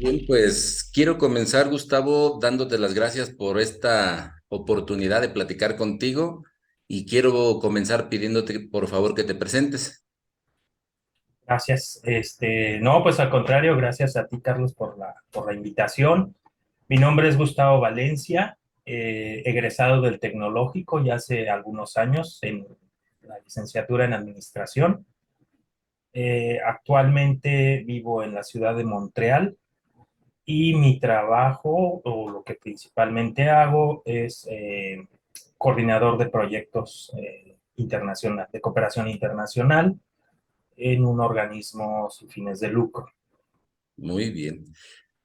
Bien, pues quiero comenzar, Gustavo, dándote las gracias por esta oportunidad de platicar contigo y quiero comenzar pidiéndote, por favor, que te presentes. Gracias. No, pues al contrario, gracias a ti, Carlos, por la invitación. Mi nombre es Gustavo Valencia, egresado del Tecnológico ya hace algunos años en la licenciatura en Administración. Actualmente vivo en la ciudad de Montreal y mi trabajo, o lo que principalmente hago, es coordinador de proyectos internacional, de cooperación internacional en un organismo sin fines de lucro. Muy bien.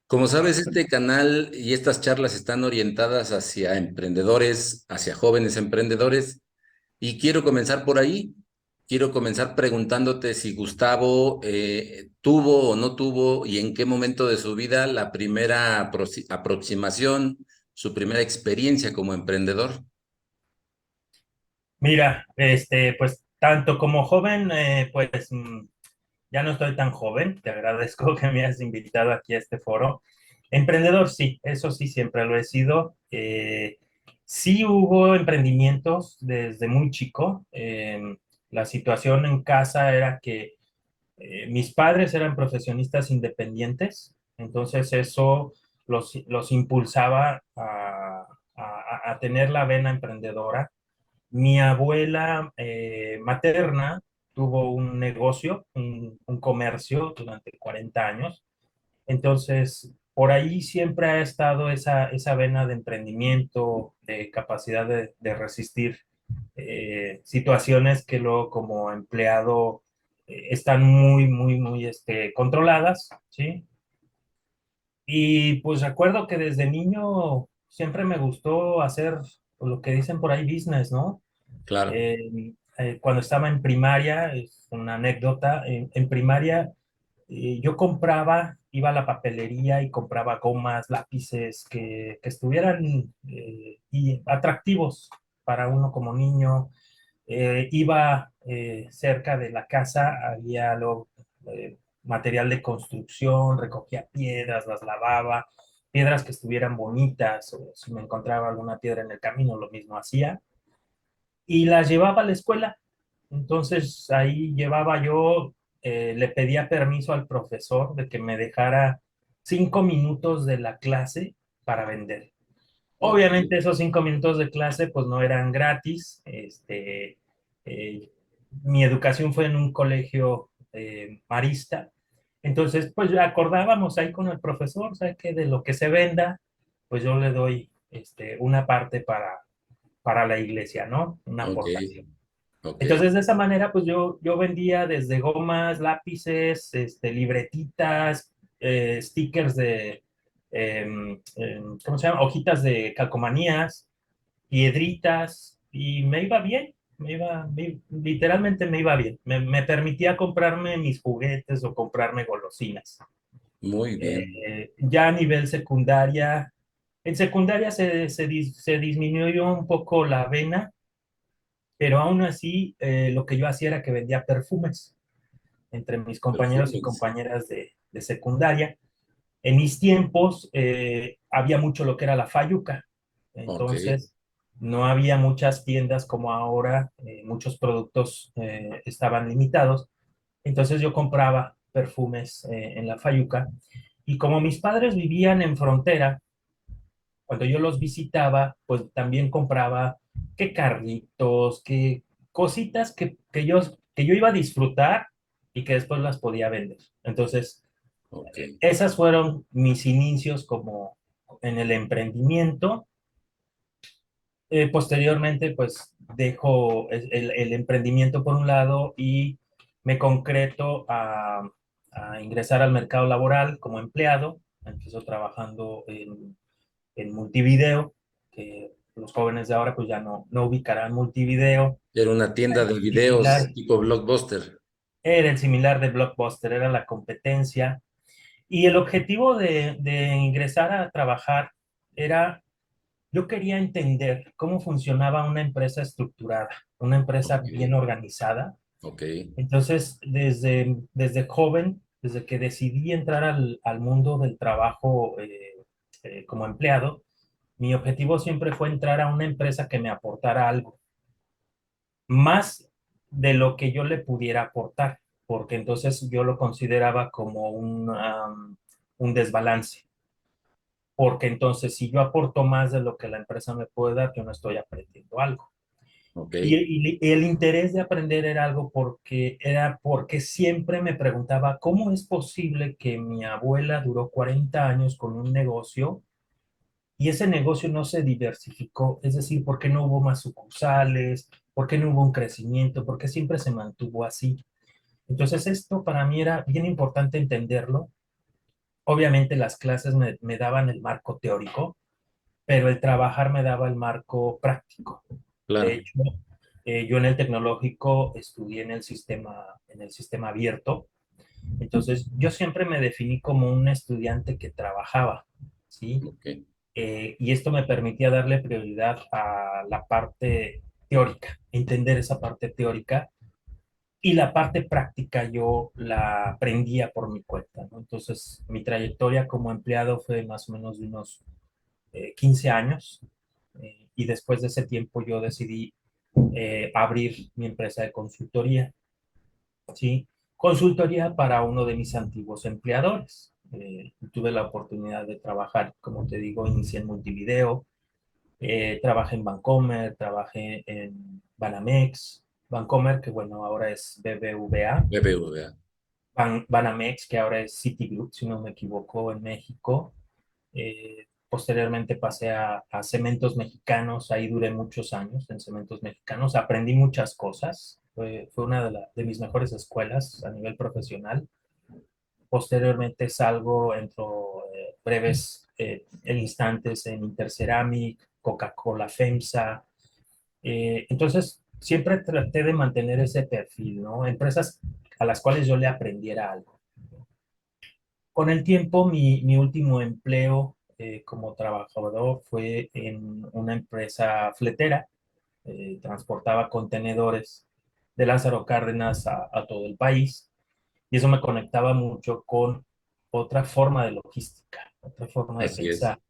Como sabes, este canal y estas charlas están orientadas hacia emprendedores, hacia jóvenes emprendedores, y quiero comenzar por ahí. Quiero comenzar preguntándote si Gustavo tuvo o no tuvo y en qué momento de su vida la primera aproximación, su primera experiencia como emprendedor. Mira, pues tanto como joven, pues ya no estoy tan joven. Te agradezco que me hayas invitado aquí a este foro. Emprendedor, sí, eso sí, siempre lo he sido. Sí hubo emprendimientos desde muy chico. La situación en casa era que mis padres eran profesionistas independientes, entonces eso los impulsaba a tener la vena emprendedora. Mi abuela materna tuvo un negocio, un comercio durante 40 años. Entonces, por ahí siempre ha estado esa vena de emprendimiento, de capacidad de resistir situaciones que luego como empleado están muy controladas, ¿sí? Y pues recuerdo que desde niño siempre me gustó hacer lo que dicen por ahí business, ¿no? Claro. Cuando estaba en primaria, es una anécdota, en primaria yo compraba, iba a la papelería y compraba gomas, lápices que estuvieran y atractivos para uno como niño. Iba cerca de la casa, había material de construcción, recogía piedras, las lavaba, piedras que estuvieran bonitas, o si me encontraba alguna piedra en el camino, lo mismo hacía y las llevaba a la escuela. Entonces ahí llevaba yo, le pedía permiso al profesor de que me dejara 5 minutos de la clase para vender. Ok. Obviamente esos 5 minutos de clase pues no eran gratis. Eh, Mi educación fue en un colegio marista. Entonces pues acordábamos ahí con el profesor, ¿sabe qué? De lo que se venda, pues yo le doy una parte para la iglesia, ¿no? Una Ok. aportación. Ok. Entonces, de esa manera, pues yo vendía desde gomas, lápices, libretitas, stickers ¿cómo se llama? Hojitas de calcomanías, piedritas, y me iba bien, literalmente me iba bien. Me permitía comprarme mis juguetes o comprarme golosinas. Muy bien. Ya a nivel secundaria, en secundaria se disminuyó un poco la vena, pero aún así lo que yo hacía era que vendía perfumes entre mis compañeros y Perfumes. compañeras de secundaria. En mis tiempos había mucho lo que era la fayuca, Ok. entonces no había muchas tiendas como ahora, muchos productos estaban limitados, entonces yo compraba perfumes en la fayuca y como mis padres vivían en frontera, cuando yo los visitaba, pues también compraba qué carritos, qué cositas que yo iba a disfrutar y que después las podía vender. Entonces, Ok. esas fueron mis inicios como en el emprendimiento. Posteriormente, pues dejo el emprendimiento por un lado y me concreto a ingresar al mercado laboral como empleado. Empiezo trabajando en Multivideo, que los jóvenes de ahora pues ya no ubicarán Multivideo. Era una tienda de videos Similar, tipo Blockbuster. era el similar de Blockbuster, era la competencia. Y el objetivo de ingresar a trabajar era, yo quería entender cómo funcionaba una empresa estructurada, una empresa Ok. bien organizada. Ok. Entonces, desde joven desde que decidí entrar al mundo del trabajo como empleado, mi objetivo siempre fue entrar a una empresa que me aportara algo, más de lo que yo le pudiera aportar, porque entonces yo lo consideraba como un desbalance, porque entonces si yo aporto más de lo que la empresa me puede dar, yo no estoy aprendiendo algo. Ok, Y el interés de aprender era algo era porque siempre me preguntaba, ¿cómo es posible que mi abuela duró 40 años con un negocio y ese negocio no se diversificó? Es decir, ¿por qué no hubo más sucursales? ¿Por qué no hubo un crecimiento? ¿Por qué siempre se mantuvo así? Entonces, esto para mí era bien importante entenderlo. Obviamente las clases me daban el marco teórico, pero el trabajar me daba el marco práctico. De claro, hecho, yo en el tecnológico estudié en el sistema abierto, entonces yo siempre me definí como un estudiante que trabajaba, ¿sí? ok, Y esto me permitía darle prioridad a la parte teórica, entender esa parte teórica, y la parte práctica yo la aprendía por mi cuenta, ¿no? Entonces, mi trayectoria como empleado fue más o menos de unos 15 años, y después de ese tiempo yo decidí abrir mi empresa de consultoría, ¿sí? Consultoría para uno de mis antiguos empleadores. Tuve la oportunidad de trabajar, como te digo, inicié en Multivideo, trabajé en Bancomer, trabajé en Banamex, Bancomer, que bueno, ahora es BBVA, BBVA. Banamex, que ahora es Citigroup, si no me equivoco, en México. Posteriormente pasé a Cementos Mexicanos, ahí duré muchos años en Cementos Mexicanos, aprendí muchas cosas, fue una de mis mejores escuelas a nivel profesional. Posteriormente salgo, entro breves instantes en Interceramic, Coca-Cola FEMSA. Entonces, siempre traté de mantener ese perfil, ¿no? Empresas a las cuales yo le aprendiera algo. Con el tiempo, mi último empleo como trabajador fue en una empresa fletera. Transportaba contenedores de Lázaro Cárdenas a todo el país, y eso me conectaba mucho con otra forma de logística, otra forma de Así es. pensar.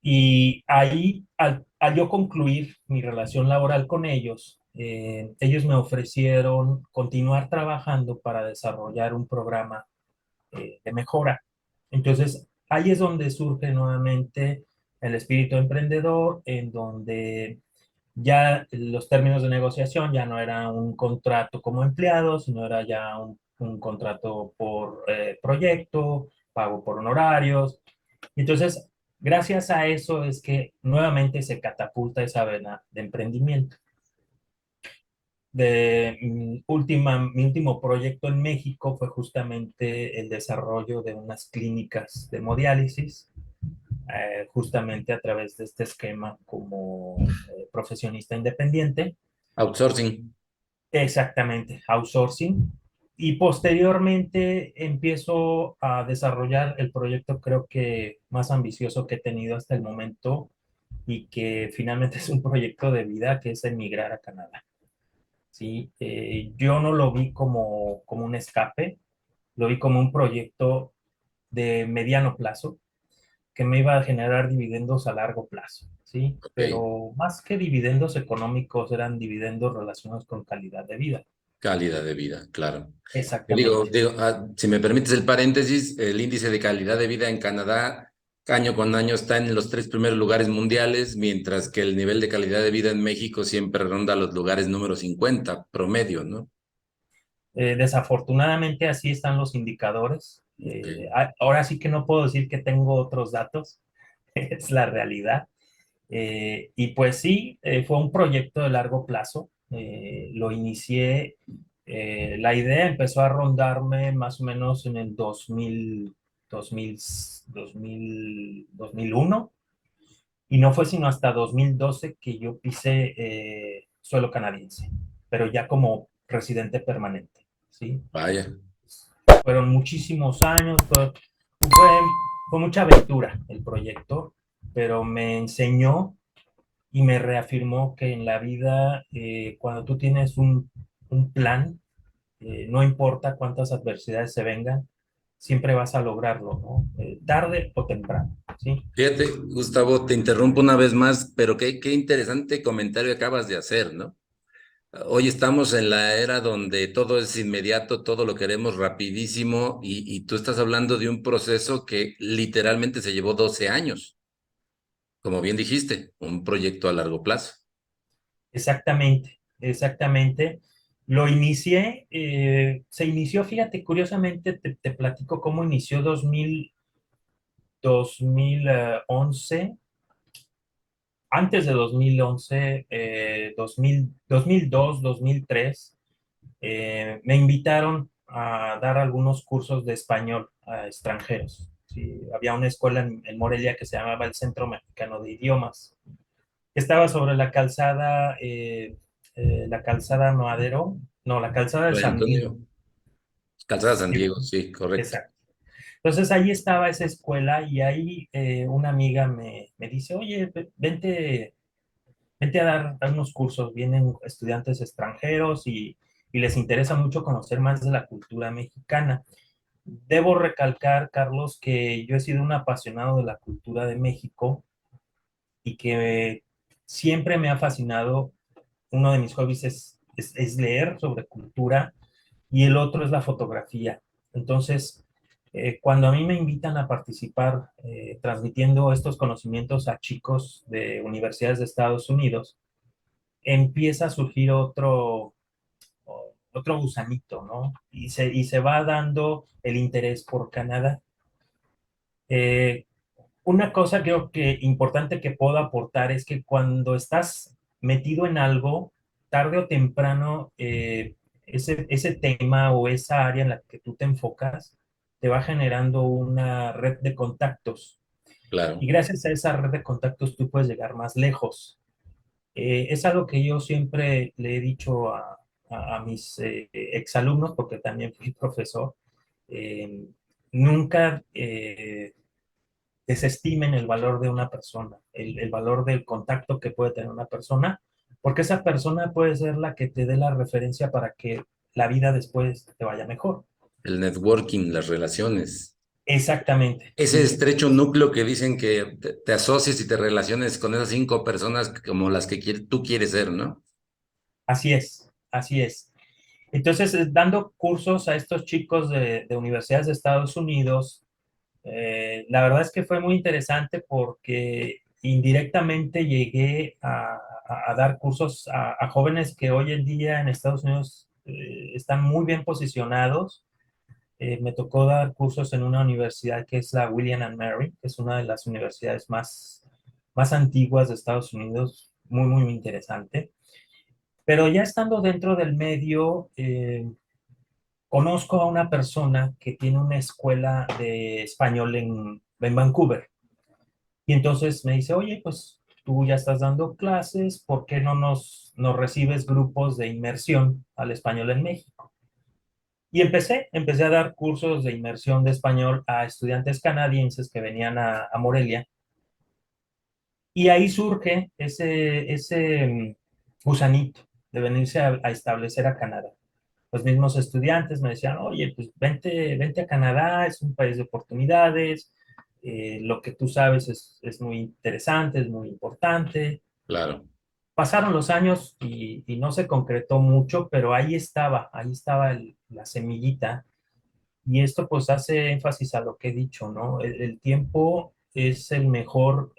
Y ahí, al yo concluir mi relación laboral con ellos, ellos me ofrecieron continuar trabajando para desarrollar un programa de mejora. Entonces, ahí es donde surge nuevamente el espíritu emprendedor, en donde ya los términos de negociación ya no era un contrato como empleado, sino era ya un contrato por proyecto, pago por honorarios. Entonces, gracias a eso es que nuevamente se catapulta esa vena de emprendimiento. Mi último proyecto en México fue justamente el desarrollo de unas clínicas de hemodiálisis, justamente a través de este esquema como profesionista independiente. Outsourcing. Exactamente, outsourcing. Y posteriormente empiezo a desarrollar el proyecto, creo que más ambicioso que he tenido hasta el momento, y que finalmente es un proyecto de vida, que es emigrar a Canadá. ¿Sí? Yo no lo vi como un escape, lo vi como un proyecto de mediano plazo que me iba a generar dividendos a largo plazo, ¿sí? Ok. Pero más que dividendos económicos, eran dividendos relacionados con calidad de vida. Calidad de vida, claro. Te digo, Exactamente. si me permites el paréntesis, el índice de calidad de vida en Canadá año con año está en los tres primeros lugares mundiales, mientras que el nivel de calidad de vida en México siempre ronda los lugares número 50 promedio, ¿no? Desafortunadamente así están los indicadores. Ok. Ahora sí que no puedo decir que tengo otros datos, es la realidad. Y pues sí, fue un proyecto de largo plazo. Lo inicié, la idea empezó a rondarme más o menos en el 2001, y no fue sino hasta 2012 que yo pisé suelo canadiense, pero ya como residente permanente, ¿sí? Vaya, Fueron muchísimos años, fue, fue mucha aventura el proyecto, pero me enseñó y me reafirmó que en la vida, cuando tú tienes un plan, no importa cuántas adversidades se vengan, siempre vas a lograrlo, ¿no? Tarde o temprano, ¿sí? Fíjate, Gustavo, te interrumpo una vez más, pero qué interesante comentario acabas de hacer, ¿no? Hoy estamos en la era donde todo es inmediato, todo lo queremos rapidísimo y tú estás hablando de un proceso que literalmente se llevó 12 años, como bien dijiste, un proyecto a largo plazo. Exactamente, exactamente. Lo inicié, se inició, fíjate, curiosamente te platico cómo inició 2011. Antes de 2011, 2002, 2003, me invitaron a dar algunos cursos de español a extranjeros. Sí, había una escuela en Morelia que se llamaba el Centro Mexicano de Idiomas. Estaba sobre la calzada Madero, no, la calzada de Oye, San Diego. Antonio, Calzada San Sí, Diego, sí, correcto. exacto. Entonces ahí estaba esa escuela y ahí una amiga me dice, oye, vente a dar unos cursos, vienen estudiantes extranjeros y les interesa mucho conocer más de la cultura mexicana. Debo recalcar, Carlos, que yo he sido un apasionado de la cultura de México y que siempre me ha fascinado. Uno de mis hobbies es leer sobre cultura y el otro es la fotografía. Entonces, cuando a mí me invitan a participar transmitiendo estos conocimientos a chicos de universidades de Estados Unidos, empieza a surgir otro gusanito, ¿no? Y se va dando el interés por Canadá. Eh, una cosa creo que importante que puedo aportar es que cuando estás metido en algo, tarde o temprano, ese tema o esa área en la que tú te enfocas te va generando una red de contactos. Y Claro, gracias a esa red de contactos tú puedes llegar más lejos. Es algo que yo siempre le he dicho a mis exalumnos, porque también fui profesor. eh, Nunca desestimen el valor de una persona, el valor del contacto que puede tener una persona, porque esa persona puede ser la que te dé la referencia para que la vida después te vaya mejor. el networking, las relaciones. Exactamente, Ese sí, estrecho núcleo que dicen que te asocies y te relaciones con esas 5 personas como las que tú quieres ser, ¿no? así es, así es. Entonces, dando cursos a estos chicos de universidades de Estados Unidos, la verdad es que fue muy interesante porque indirectamente llegué a dar cursos a jóvenes que hoy en día en Estados Unidos están muy bien posicionados. Me tocó dar cursos en una universidad que es la William and Mary, que es una de las universidades más antiguas de Estados Unidos, muy, muy interesante. Pero ya estando dentro del medio, conozco a una persona que tiene una escuela de español en Vancouver. Y entonces me dice, oye, pues tú ya estás dando clases, ¿por qué no nos recibes grupos de inmersión al español en México? Y empecé a dar cursos de inmersión de español a estudiantes canadienses que venían a Morelia. Y ahí surge ese gusanito de venirse a establecer a Canadá. Los mismos estudiantes me decían, oye, pues vente a Canadá, es un país de oportunidades, lo que tú sabes es muy interesante, es muy importante. Claro. Pasaron los años y no se concretó mucho, pero ahí estaba la semillita. Y esto pues hace énfasis a lo que he dicho, ¿no? El tiempo es el mejor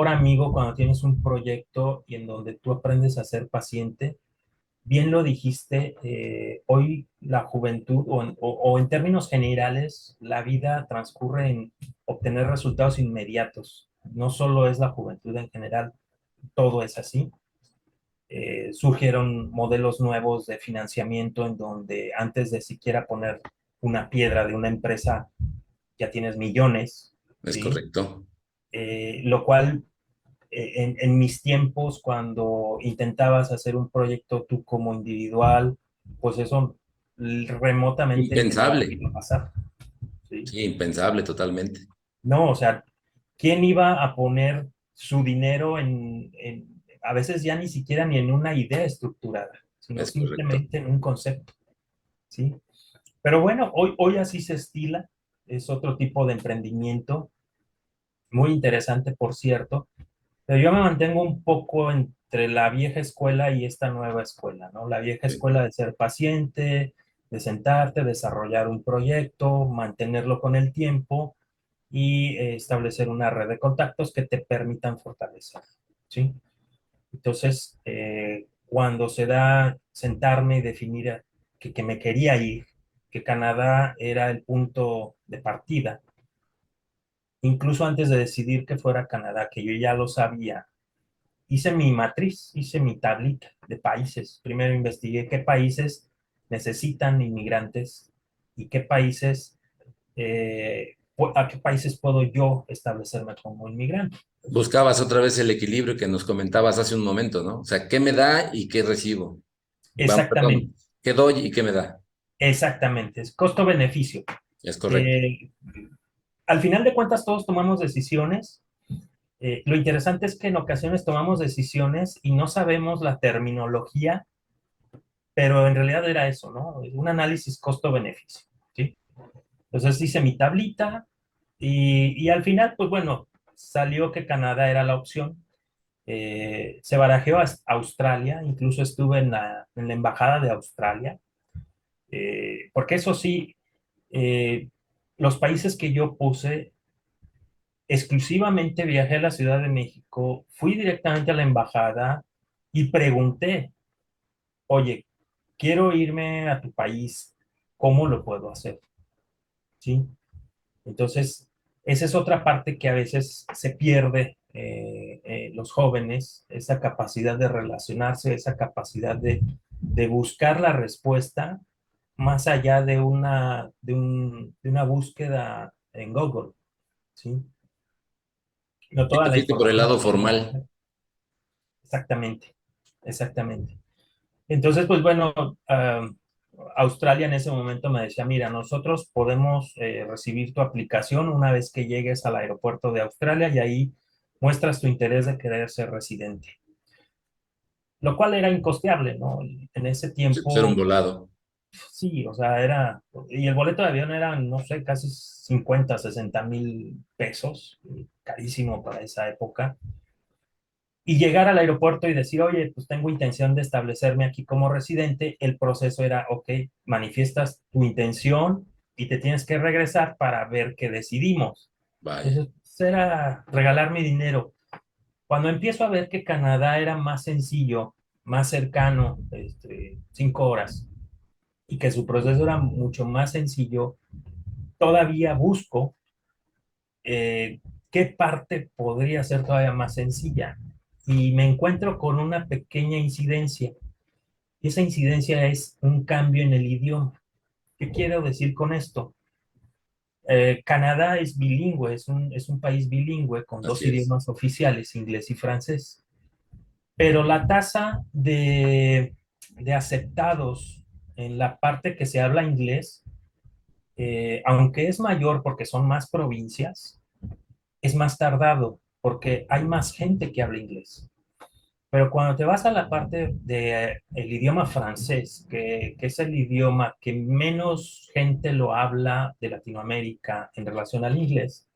amigo cuando tienes un proyecto y en donde tú aprendes a ser paciente. Bien lo dijiste, hoy la juventud o en términos generales, la vida transcurre en obtener resultados inmediatos. No solo es la juventud en general, todo es así. Surgieron modelos nuevos de financiamiento en donde antes de siquiera poner una piedra de una empresa ya tienes millones, Es ¿sí? correcto. Lo cual en mis tiempos, cuando intentabas hacer un proyecto tú como individual, pues eso remotamente ni en la Impensable. iba a pasar, ¿sí? Sí, impensable totalmente. No, o sea, ¿quién iba a poner su dinero a veces ya ni siquiera ni en una idea estructurada? sino Es correcto. simplemente en un concepto, ¿sí? Pero bueno, hoy así se estila, es otro tipo de emprendimiento, muy interesante, por cierto, pero yo me mantengo un poco entre la vieja escuela y esta nueva escuela, ¿no? La vieja Sí. escuela de ser paciente, de sentarte, desarrollar un proyecto, mantenerlo con el tiempo y establecer una red de contactos que te permitan fortalecer, ¿sí? Entonces, cuando se da sentarme y definir que me quería ir, que Canadá era el punto de partida, incluso antes de decidir que fuera Canadá, que yo ya lo sabía, hice mi matriz, hice mi tablita de países. Primero investigué qué países necesitan inmigrantes y qué países, a qué países puedo yo establecerme como inmigrante. Buscabas otra vez el equilibrio que nos comentabas hace un momento, ¿no? O sea, ¿qué me da y qué recibo? Vamos, Exactamente, perdón, ¿qué doy y qué me da? exactamente, es costo-beneficio. Es correcto. Eh, Al final de cuentas todos tomamos decisiones. Lo interesante es que en ocasiones tomamos decisiones y no sabemos la terminología, pero en realidad era eso, ¿no? Un análisis costo-beneficio, ¿sí? Entonces hice mi tablita y al final, pues bueno, salió que Canadá era la opción. Se barajeó a Australia, incluso estuve en la embajada de Australia, porque eso sí, eh, los países que yo puse, exclusivamente viajé a la Ciudad de México, fui directamente a la embajada y pregunté, oye, quiero irme a tu país, ¿cómo lo puedo hacer? ¿Sí? Entonces, esa es otra parte que a veces se pierde los jóvenes, esa capacidad de relacionarse, esa capacidad de buscar la respuesta más allá de una búsqueda en Google, ¿sí? No Y toda te la fuiste por el información lado la podemos formal. tener. Exactamente, exactamente. Entonces, pues bueno, Australia en ese momento me decía, mira, nosotros podemos recibir tu aplicación una vez que llegues al aeropuerto de Australia y ahí muestras tu interés de querer ser residente, lo cual era incosteable, ¿no? En ese Ser un tiempo, volado. sí, o sea, y el boleto de avión era, no sé, casi 50, 60,000 pesos, carísimo para esa época. Y llegar al aeropuerto y decir, oye, pues tengo intención de establecerme aquí como residente, el proceso era, ok, manifiestas tu intención y te tienes que regresar para ver qué decidimos. Vaya. Entonces, pues, era regalar mi dinero. Cuando empiezo a ver que Canadá era más sencillo, más cercano, 5 horas, y que su proceso era mucho más sencillo, todavía busco qué parte podría ser todavía más sencilla. Y me encuentro con una pequeña incidencia. Y esa incidencia es un cambio en el idioma. ¿Qué quiero decir con esto? Canadá es bilingüe, es un país bilingüe con dos Así es. idiomas oficiales, inglés y francés. Pero la tasa de aceptados en la parte que se habla inglés, aunque es mayor porque son más provincias, es más tardado porque hay más gente que habla inglés. Pero cuando te vas a la parte del idioma francés, que es el idioma que menos gente lo habla de Latinoamérica en relación al inglés,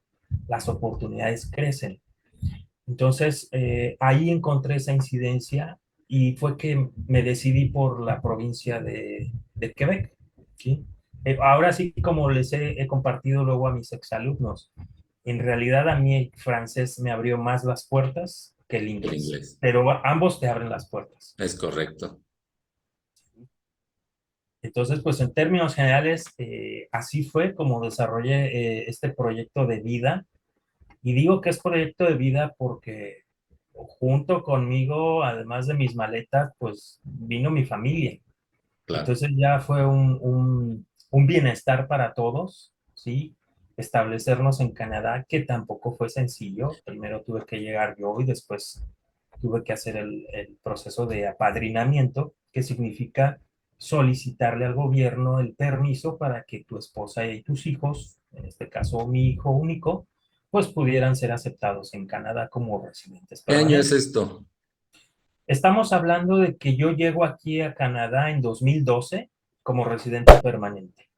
las oportunidades crecen. Entonces, ahí encontré esa incidencia y fue que me decidí por la provincia de Quebec, ¿sí? Ahora sí, como les he compartido luego a mis exalumnos, en realidad a mí el francés me abrió más las puertas que el El inglés, inglés. pero ambos te abren las puertas. Es correcto. Entonces, pues en términos generales, así fue como desarrollé este proyecto de vida. Y digo que es proyecto de vida porque junto conmigo, además de mis maletas, pues vino mi familia. Claro. Entonces ya fue un bienestar para todos, ¿sí? Establecernos en Canadá, que tampoco fue sencillo. Primero tuve que llegar yo y después tuve que hacer el proceso de apadrinamiento, que significa solicitarle al gobierno el permiso para que tu esposa y tus hijos, en este caso mi hijo único, pues pudieran ser aceptados en Canadá como residentes ¿Qué año es permanentes. esto? Estamos hablando de que yo llego aquí a Canadá en 2012 como residente permanente.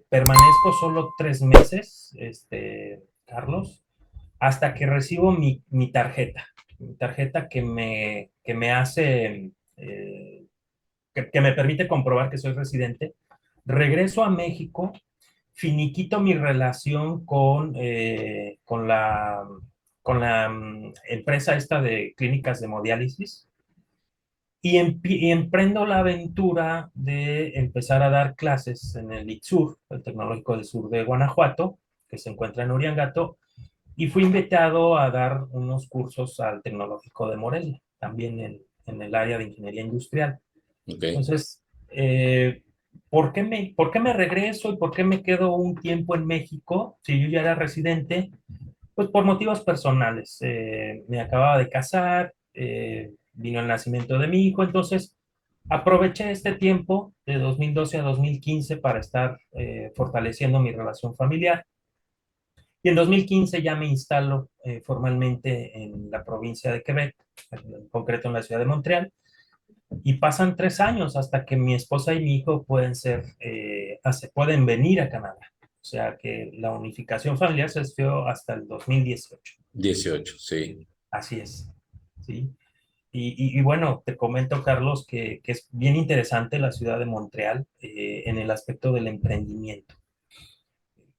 Permanezco solo 3 meses, Carlos, hasta que recibo mi tarjeta que me hace, que me permite comprobar que soy residente. Regreso a México, finiquito mi relación con la empresa esta de clínicas de hemodiálisis y emprendo la aventura de empezar a dar clases en el ITSUR, el Tecnológico del Sur de Guanajuato, que se encuentra en Uriangato, y fui invitado a dar unos cursos al Tecnológico de Morelia, también en el área de ingeniería industrial. Ok, Entonces, por qué me regreso y por qué me quedo un tiempo en México si yo ya era residente? Pues por motivos personales. Me acababa de casar, vino el nacimiento de mi hijo, entonces aproveché este tiempo de 2012 a 2015 para estar fortaleciendo mi relación familiar. Y en 2015 ya me instalo formalmente en la provincia de Quebec, en concreto en la ciudad de Montreal, y pasan 3 años hasta que mi esposa y mi hijo pueden venir a Canadá. O sea que la unificación familiar se dio hasta el 2018. 18, sí. Así es, ¿sí? Y bueno, te comento, Carlos, que es bien interesante la ciudad de Montreal en el aspecto del emprendimiento.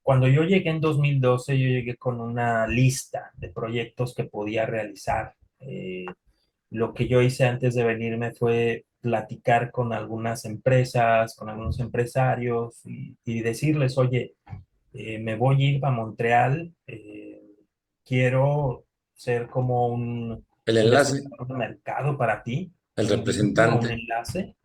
Cuando yo llegué en 2012, yo llegué con una lista de proyectos que podía realizar. Lo que yo hice antes de venirme fue platicar con algunas empresas, con algunos empresarios y decirles, oye, me voy a ir a Montreal, quiero ser como El un enlace, descubridor de mercado para ti, el un guía, un representante. enlace,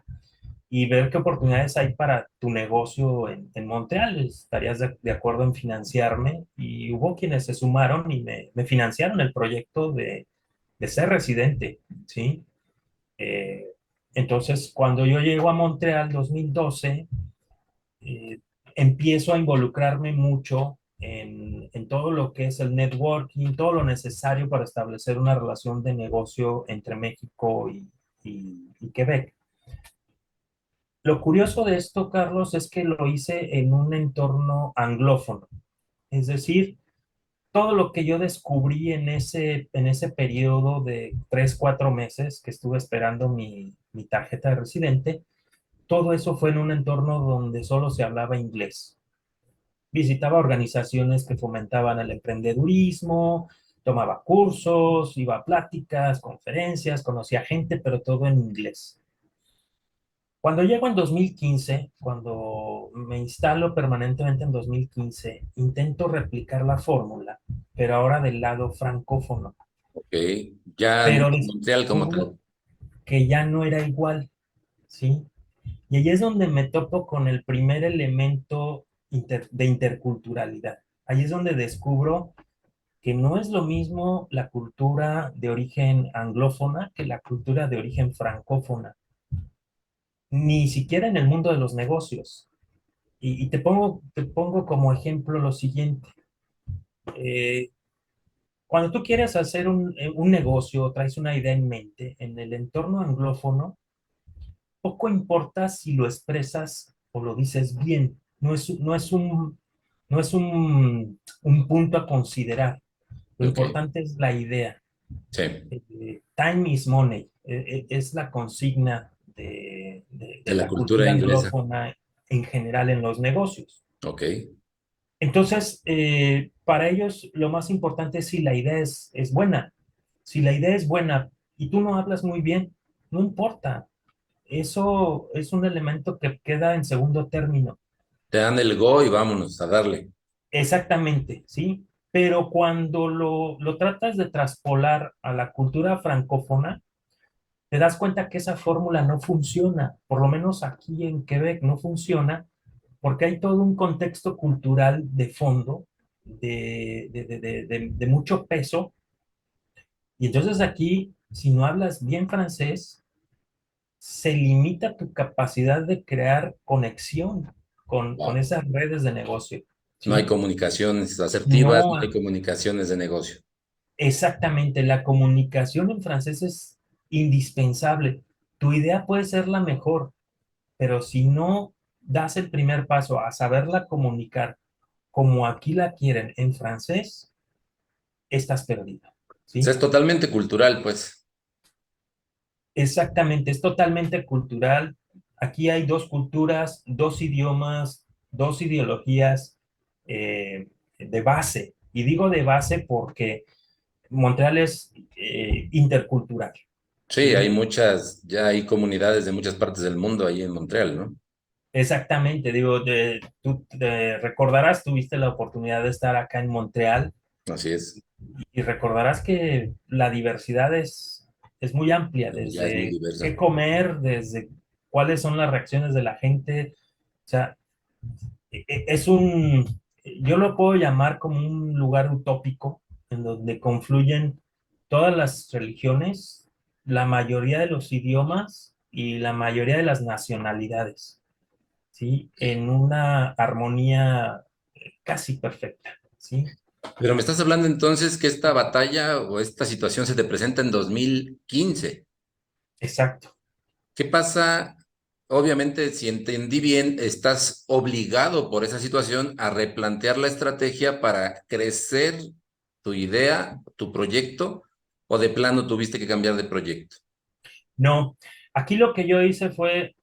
y ver qué oportunidades hay para tu negocio en Montreal. ¿Estarías de acuerdo en financiarme? Y hubo quienes se sumaron y me financiaron el proyecto de ser residente, ¿sí? Eh, entonces, cuando yo llego a Montreal 2012, eh, empiezo a involucrarme mucho en todo lo que es el networking, todo lo necesario para establecer una relación de negocio entre México y Quebec. Lo curioso de esto, Carlos, es que lo hice en un entorno anglófono, es decir, todo lo que yo descubrí en ese periodo de 3, 4 meses que estuve esperando mi tarjeta de residente, todo eso fue en un entorno donde solo se hablaba inglés. Visitaba organizaciones que fomentaban el emprendedurismo, tomaba cursos, iba a pláticas, conferencias, conocía gente, pero todo en inglés. Cuando llego en 2015, cuando me instalo permanentemente en 2015, intento replicar la fórmula, pero ahora del lado francófono, Ok, ya pero Montreal como tal. descubro que ya no era igual, ¿sí? Y ahí es donde me topo con el primer elemento de interculturalidad. Ahí es donde descubro que no es lo mismo la cultura de origen anglófona que la cultura de origen francófona, ni siquiera en el mundo de los negocios. Y te pongo como ejemplo lo siguiente. Eh, Cuando tú quieres hacer un negocio, traes una idea en mente, en el entorno anglófono, poco importa si lo expresas o lo dices bien. No es un punto a considerar. Lo Ok, importante es la idea. sí, Time is money. Es la consigna de de la la cultura cultura inglesa. anglófona en general en los negocios. Ok, Entonces, para ellos lo más importante es si la idea es buena. Si la idea es buena y tú no hablas muy bien, no importa. Eso es un elemento que queda en segundo término. te dan el go y vámonos a darle. Exactamente, ¿sí? Pero cuando lo tratas de traspolar a la cultura francófona, te das cuenta que esa fórmula no funciona. Por lo menos aquí en Quebec no funciona porque hay todo un contexto cultural de fondo, de mucho peso. Y entonces aquí, si no hablas bien francés, se limita tu capacidad de crear conexión con Wow. esas redes de negocio, No hay ¿sí? comunicaciones asertivas, no No, hay comunicaciones de negocio. exactamente, la comunicación en francés es, indispensable. Tu idea puede ser la mejor, pero si no das el primer paso a saberla comunicar como aquí la quieren en francés, estás perdido, O sea, ¿sí? es totalmente cultural, pues. Exactamente, es totalmente cultural. Aquí hay dos culturas, dos idiomas, dos ideologías de base. Y digo de base porque Montreal es intercultural, Sí, hay ¿sí? muchas, ya hay comunidades de muchas partes del mundo ahí en Montreal, ¿no? Exactamente, digo, tú te recordarás, tuviste la oportunidad de estar acá en Montreal Así es, y recordarás que la diversidad es muy amplia, ya es muy desde qué diversa. comer, desde cuáles son las reacciones de la gente. O sea, es yo lo puedo llamar como un lugar utópico en donde confluyen todas las religiones, la mayoría de los idiomas y la mayoría de las nacionalidades, ¿sí? En una armonía casi perfecta, ¿sí? Pero me estás hablando entonces que esta batalla o esta situación se te presenta en 2015. Exacto. ¿Qué pasa? Obviamente, si entendí bien, estás obligado por esa situación a replantear la estrategia para crecer tu idea, tu proyecto, o de plano tuviste que cambiar de proyecto. No, aquí lo que yo hice fue,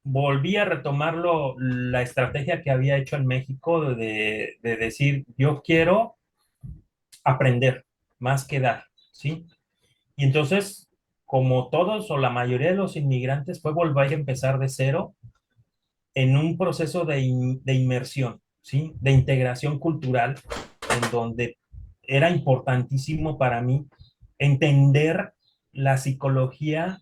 volví a retomarlo, la estrategia que había hecho en México de decir, yo quiero aprender más que dar, ¿sí? Y entonces, como todos o la mayoría de los inmigrantes, fue volver a empezar de cero en un proceso de inmersión, ¿sí? De integración cultural, en donde era importantísimo para mí entender la psicología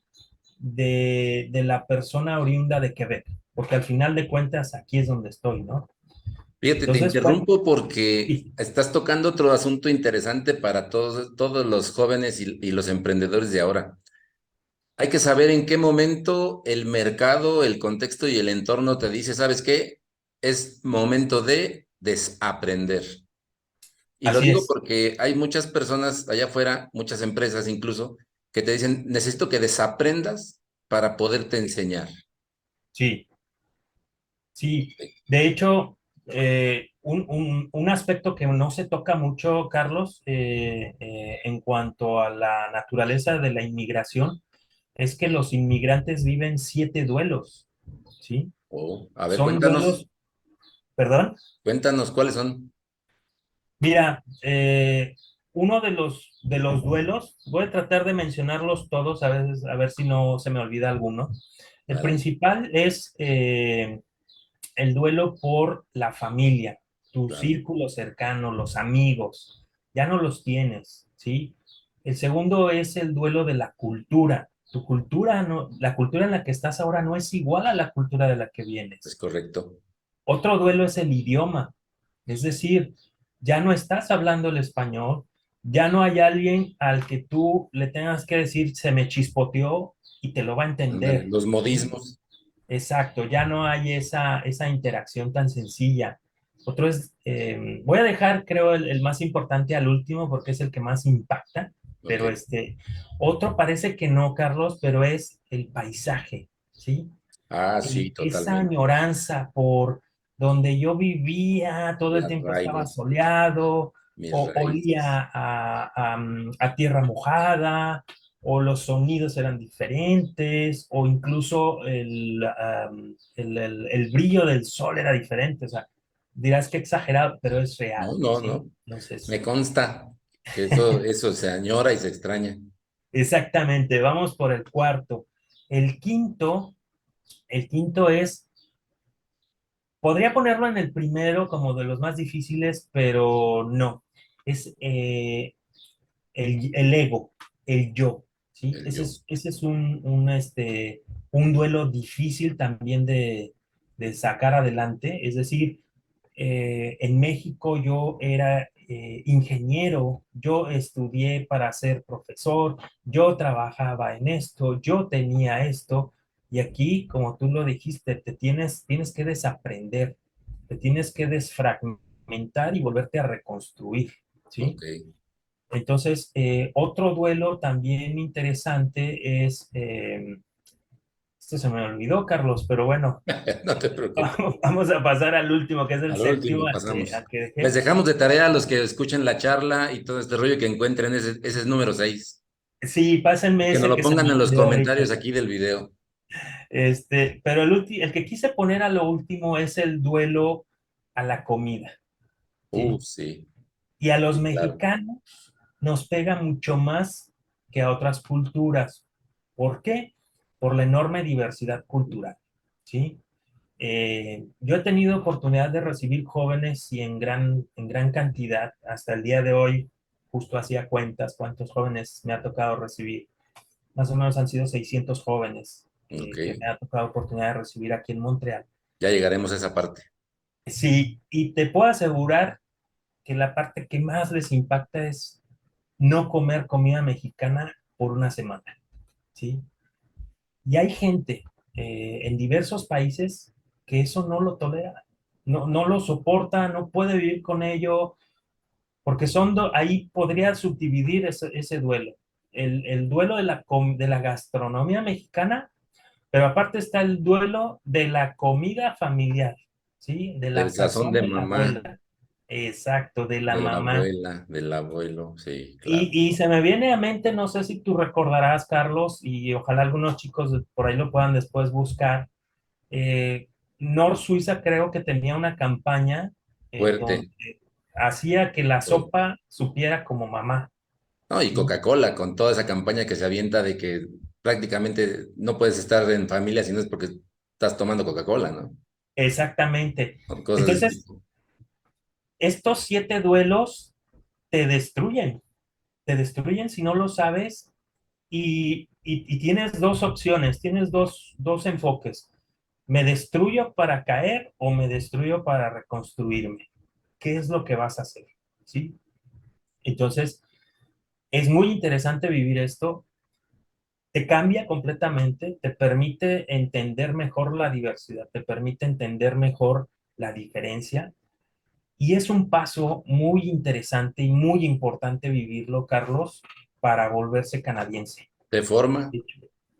de la persona oriunda de Quebec, porque al final de cuentas aquí es donde estoy, ¿no? Fíjate, te Entonces, fue, interrumpo porque y, estás tocando otro asunto interesante para todos los jóvenes y los emprendedores de ahora. Hay que saber en qué momento el mercado, el contexto y el entorno te dice, ¿sabes qué? Es momento de desaprender. Y lo así digo es, porque hay muchas personas allá afuera, muchas empresas incluso, que te dicen, necesito que desaprendas para poderte enseñar. sí, sí. De hecho, un aspecto que no se toca mucho, Carlos, en cuanto a la naturaleza de la inmigración, es que los inmigrantes viven 7 duelos, ¿sí? Oh, a ver, Son duelos, perdón. cuéntanos cuáles son. Mira, uno de los duelos, voy a tratar de mencionarlos todos, a ver si no se me olvida alguno. El Claro, principal es el duelo por la familia, tu claro. círculo cercano, los amigos, ya no los tienes, ¿sí? El segundo es el duelo de la cultura. Tu cultura no, la cultura en la que estás ahora no es igual a la cultura de la que Es vienes. correcto. Otro duelo es el idioma, es decir, ya no estás hablando el español, ya no hay alguien al que tú le tengas que decir se me chispoteó y te lo va a Ándale, entender, los ¿sí? modismos. Exacto, ya no hay esa interacción tan sencilla. Otro es, voy a dejar, creo, el más importante al último porque es el que más impacta, Ok. pero otro parece que no, Carlos, pero es el paisaje, ¿sí? Ah, sí, Esa totalmente. añoranza por donde yo vivía, todo el Las tiempo estaba raíces, soleado, mis o raíces. olía a tierra mojada, o los sonidos eran diferentes, o incluso el brillo del sol era diferente. O sea, dirás que exagerado, pero es real, No, no, ¿sí? no. Entonces, Me consta que eso se añora y se extraña. exactamente, vamos por el cuarto. El quinto, el quinto es. Podría ponerlo en el primero como de los más difíciles, pero no. Es el ego, el yo, ¿sí? El Ese yo. es, ese es un duelo difícil también de sacar adelante. Es decir, en México yo era ingeniero, yo estudié para ser profesor, yo trabajaba en esto, yo tenía esto, y aquí, como tú lo dijiste, tienes que desaprender, te tienes que desfragmentar y volverte a reconstruir, ¿sí? Ok. Entonces, otro duelo también interesante es, este se me olvidó, Carlos, pero bueno, No te preocupes. vamos a pasar al último, que es el Al séptimo, último al pasamos. que Les dejé. dejamos de tarea a los que escuchen la charla y todo este rollo que encuentren ese es número 6. Sí, Y pásenme que nos ese lo que se me pongan en los olvidó ahorita. comentarios aquí del video. Pero el que quise poner a lo último es el duelo a la comida, ¿sí? Sí, Y a los sí, claro. mexicanos nos pega mucho más que a otras culturas. ¿Por qué? Por la enorme diversidad cultural, ¿sí? Yo he tenido oportunidad de recibir jóvenes y en gran cantidad. Hasta el día de hoy, justo hacía cuentas cuántos jóvenes me ha tocado recibir. Más o menos han sido 600 jóvenes Ok, que me ha tocado oportunidad de recibir aquí en Montreal. ya llegaremos a esa parte. Sí, y te puedo asegurar que la parte que más les impacta es no comer comida mexicana por una semana, ¿sí? Y hay gente en diversos países que eso no lo tolera, no lo soporta, no puede vivir con ello, porque ahí podría subdividir ese duelo. El duelo de la gastronomía mexicana, pero aparte está el duelo de la comida familiar, ¿sí? De la Del sazón sazón de de la mamá, abuela. Exacto, de la de la mamá. abuela, del abuelo, sí, claro. Y se me viene a mente, no sé si tú recordarás, Carlos, y ojalá algunos chicos por ahí lo puedan después buscar. eh, Nor Suiza creo que tenía una campaña donde Fuerte. hacía que la Fuerte. sopa supiera como mamá, No, y ¿sí? Coca-Cola con toda esa campaña que se avienta de que prácticamente no puedes estar en familia si no es porque estás tomando Coca-Cola, ¿no? Exactamente. Con cosas de ese Entonces, tipo. estos 7 duelos te te destruyen si no lo sabes y tienes dos opciones, tienes dos enfoques. ¿Me destruyo para caer o me destruyo para reconstruirme? ¿Qué es lo que vas a hacer? ¿Sí? Entonces, es muy interesante vivir esto. Te cambia completamente, te permite entender mejor la diversidad, te permite entender mejor la diferencia. Y es un paso muy interesante y muy importante vivirlo, Carlos, para volverse canadiense. Te forma.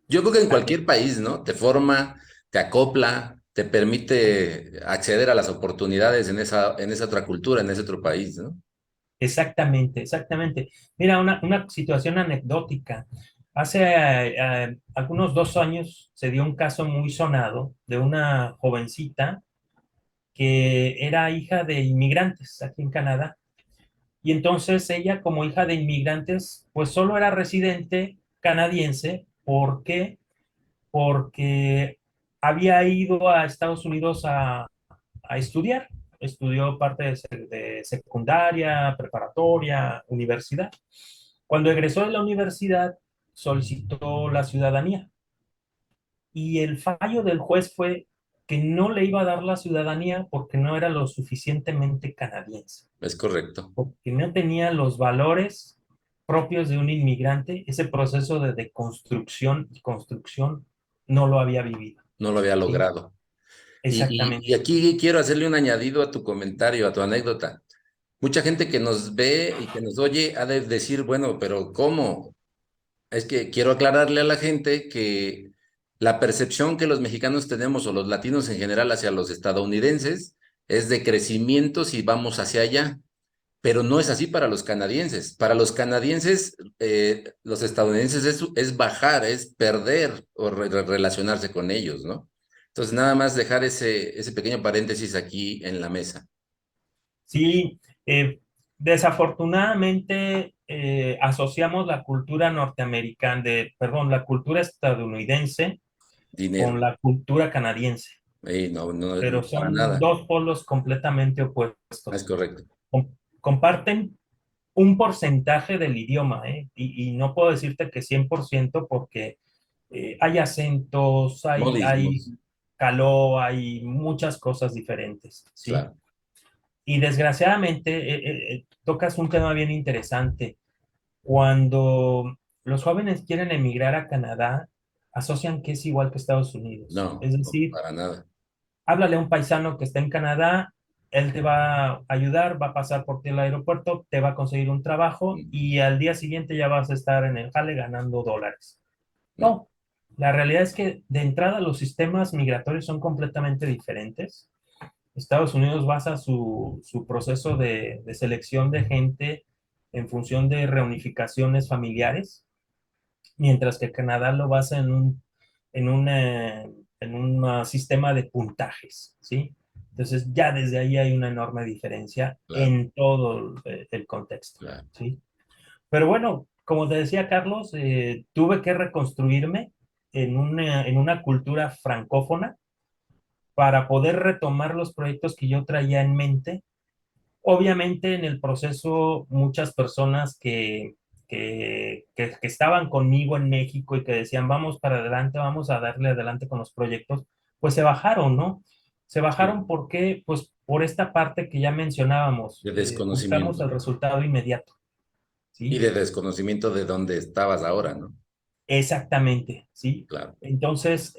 Yo creo que en cualquier país, ¿no? Te forma, te acopla, te permite acceder a las oportunidades en esa otra cultura, en ese otro país, ¿no? Exactamente, exactamente. Mira, una situación anecdótica. Hace algunos 2 años se dio un caso muy sonado de una jovencita que era hija de inmigrantes aquí en Canadá. Y entonces ella, como hija de inmigrantes, pues solo era residente canadiense. ¿Por qué? Porque había ido a Estados Unidos a estudiar. Estudió parte de secundaria, preparatoria, universidad. Cuando egresó de la universidad, solicitó la ciudadanía y el fallo del juez fue que no le iba a dar la ciudadanía porque no era lo suficientemente canadiense, Es correcto. porque no tenía los valores propios de un inmigrante, ese proceso de deconstrucción y construcción no lo había vivido. No lo había ¿Sí? logrado. Y Exactamente. aquí quiero hacerle un añadido a tu comentario, a tu anécdota. Mucha gente que nos ve y que nos oye ha de decir, bueno, pero ¿cómo? Es que quiero aclararle a la gente que la percepción que los mexicanos tenemos o los latinos en general hacia los estadounidenses es de crecimiento si vamos hacia allá, pero no es así para los canadienses. Para los canadienses, los estadounidenses es bajar, es perder o relacionarse con ellos, ¿no? Entonces, nada más dejar ese pequeño paréntesis aquí en la mesa. Sí, desafortunadamente asociamos la cultura norteamericana, perdón, la cultura estadounidense con Dinero. la cultura canadiense, No, no, pero para son nada. dos polos completamente Es opuestos. correcto. Comparten un porcentaje del idioma, ¿eh? Y no puedo decirte que 100% porque hay acentos, hay Modismos, caló, hay muchas cosas diferentes, ¿sí? claro. Y desgraciadamente tocas un tema bien interesante. Cuando los jóvenes quieren emigrar a Canadá, asocian que es igual que Estados Unidos. No, Es no, decir, para nada. háblale a un paisano que está en Canadá él te va a ayudar, va a pasar por ti al aeropuerto, te va a conseguir un trabajo Mm, y al día siguiente ya vas a estar en el jale ganando dólares. mm, No, la realidad es que de entrada los sistemas migratorios son completamente diferentes. Estados Unidos basa su proceso de selección de gente en función de reunificaciones familiares, mientras que Canadá lo basa en un sistema de puntajes, ¿sí? Entonces ya desde ahí hay una enorme diferencia claro, en todo el contexto, claro. ¿sí? Pero bueno, como te decía Carlos, tuve que reconstruirme en una cultura francófona para poder retomar los proyectos que yo traía en mente. Obviamente en el proceso muchas personas que estaban conmigo en México y que decían, vamos para adelante, vamos a darle adelante con los proyectos, pues se bajaron, ¿no? Se bajaron Sí. porque, pues por esta parte que ya mencionábamos, De buscamos desconocimiento. el resultado inmediato, Y ¿sí? de desconocimiento de dónde estabas ahora, ¿no? Exactamente, ¿sí? Claro. Entonces,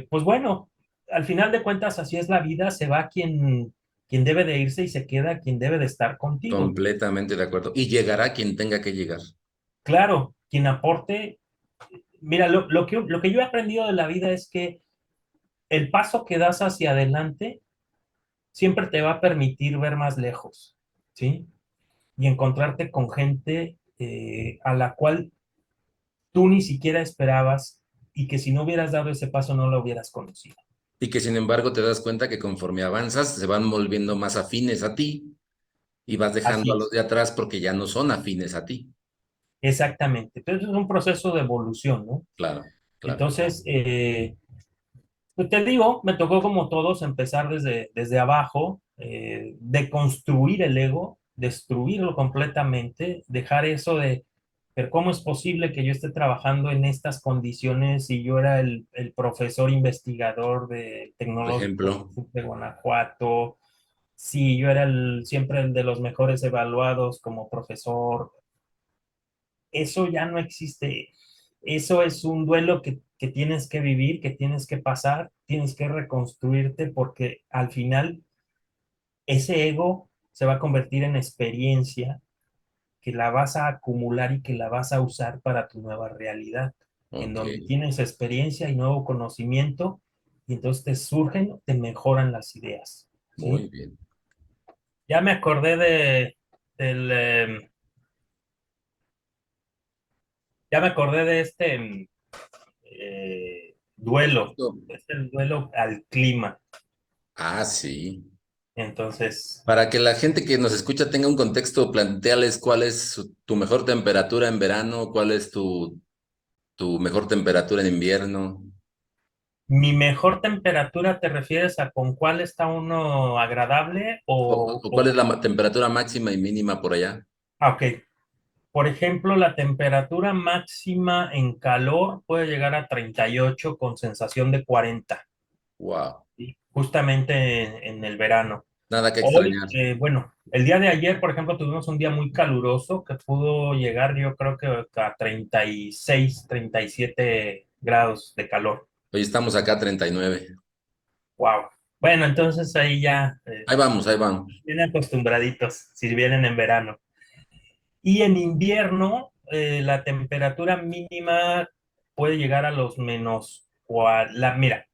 pues bueno, al final de cuentas así es la vida, se va quien debe de irse y se queda quien debe de estar contigo. Completamente de acuerdo. Y llegará quien tenga que llegar. Claro, quien aporte, mira, lo que yo he aprendido de la vida es que el paso que das hacia adelante siempre te va a permitir ver más lejos, ¿sí? Y encontrarte con gente a la cual tú ni siquiera esperabas y que si no hubieras dado ese paso no la hubieras conocido. Y que sin embargo te das cuenta que conforme avanzas se van volviendo más afines a ti y vas dejando Así a los es, de atrás porque ya no son afines a ti. exactamente. Entonces es un proceso de evolución, ¿no? Claro, claro. Entonces, pues te digo, me tocó como todos empezar desde abajo, deconstruir el ego, destruirlo completamente, dejar eso de, pero ¿cómo es posible que yo esté trabajando en estas condiciones si yo era el profesor investigador de Por tecnológico ejemplo, de Guanajuato? Si yo era siempre el de los mejores evaluados como profesor, eso ya no existe. Eso es un duelo que tienes que vivir, que tienes que pasar, tienes que reconstruirte porque al final ese ego se va a convertir en experiencia que la vas a acumular y que la vas a usar para tu nueva realidad, en ok, donde tienes experiencia y nuevo conocimiento y entonces te surgen, te mejoran las ideas, muy ¿sí? bien. Ya me acordé del, ya me acordé de este duelo, Esto- es el duelo al clima. Ah, sí. Entonces, Para que la gente que nos escucha tenga un contexto, planteales cuál es tu mejor temperatura en verano, cuál es tu mejor temperatura en invierno, ¿mi mejor temperatura te refieres a con cuál está uno agradable o cuál es la temperatura máxima y mínima por allá. ok. Por ejemplo, la temperatura máxima en calor puede llegar a 38 con sensación de 40, Wow. ¿sí? Justamente en el verano. Nada que Hoy, extrañar. bueno, el día de ayer, por ejemplo, tuvimos un día muy caluroso que pudo llegar, yo creo que a 36, 37 grados de calor. Hoy estamos acá 39. Wow. Bueno, entonces ahí ya Ahí vamos, ahí vamos. vienen acostumbraditos si vienen en verano. Y en invierno, la temperatura mínima puede llegar a los mira,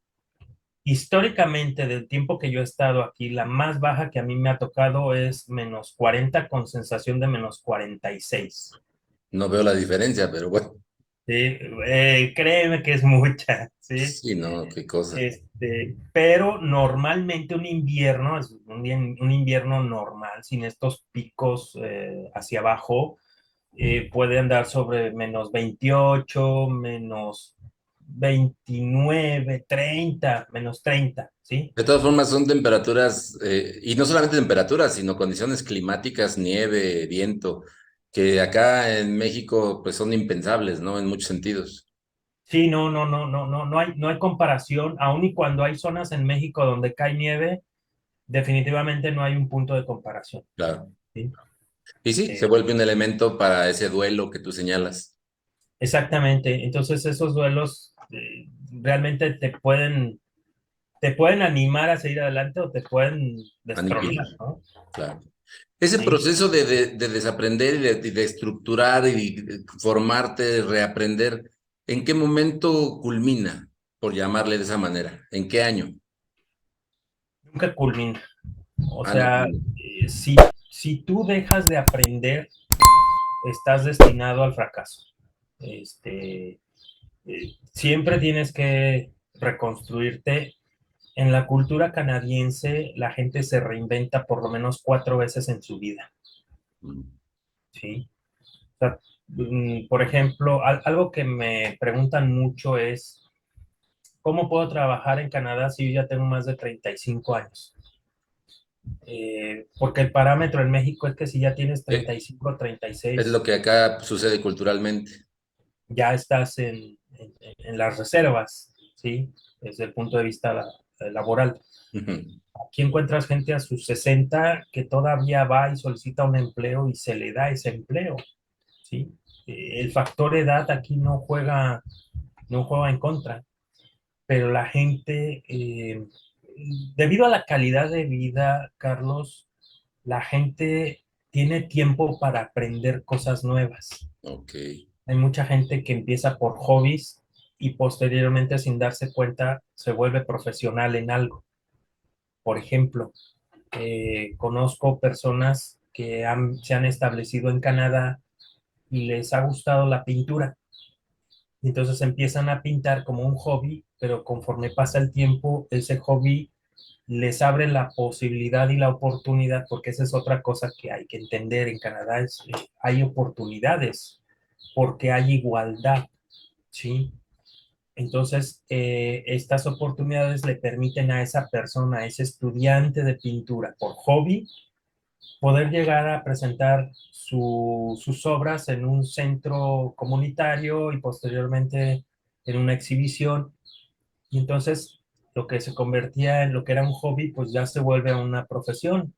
históricamente, del tiempo que yo he estado aquí, la más baja que a mí me ha tocado es -40 con sensación de -46. No veo la diferencia, pero bueno. ¿Sí? Créeme que es mucha, ¿sí? Sí, no, qué cosa. Pero normalmente un invierno, es un invierno normal, sin estos picos hacia abajo, puede andar sobre -28, -29, 30, -30, ¿sí? De todas formas, son temperaturas, y no solamente temperaturas, sino condiciones climáticas, nieve, viento, que acá en México pues son impensables, ¿no? En muchos sentidos. Sí, no, no, no, no, no, no hay comparación, aun y cuando hay zonas en México donde cae nieve, definitivamente no hay un punto de comparación, Claro. ¿sí? Y sí, se Eh, vuelve un elemento para ese duelo que tú señalas. exactamente, entonces esos duelos realmente te pueden te pueden animar a seguir adelante o te pueden aniquilar, destronar, ¿no? claro. Ese Sí. proceso de desaprender y de estructurar y de formarte, reaprender, ¿en qué momento culmina, por llamarle de esa manera? ¿En qué año? Nunca culmina. O Ah, no sea, culmina. si tú dejas de aprender, estás destinado al fracaso. Este, siempre tienes que reconstruirte. En la cultura canadiense, la gente se reinventa por lo menos 4 veces en su vida, Mm. ¿sí? O sea, por ejemplo, algo que me preguntan mucho es, ¿cómo puedo trabajar en Canadá si yo ya tengo más de 35 años? Porque el parámetro en México es que si ya tienes Eh, 35 o es 36, lo que acá sucede culturalmente. ya estás en las reservas, ¿sí? Desde el punto de vista laboral. Ujú. Aquí encuentras gente a sus 60 que todavía va y solicita un empleo y se le da ese empleo, ¿sí? El factor edad aquí no juega en contra, pero la gente, debido a la calidad de vida, Carlos, la gente tiene tiempo para aprender cosas nuevas. Ok. Hay mucha gente que empieza por hobbies y posteriormente, sin darse cuenta, se vuelve profesional en algo. Por ejemplo, conozco personas que se han establecido en Canadá y les ha gustado la pintura. Y entonces empiezan a pintar como un hobby, pero conforme pasa el tiempo, ese hobby les abre la posibilidad y la oportunidad, porque esa es otra cosa que hay que entender en Canadá, es hay oportunidades, porque hay igualdad, ¿sí? Entonces, estas oportunidades le permiten a esa persona, a ese estudiante de pintura por hobby, poder llegar a presentar sus obras en un centro comunitario y posteriormente en una exhibición. Y entonces lo que se convertía en lo que era un hobby, pues ya se vuelve una profesión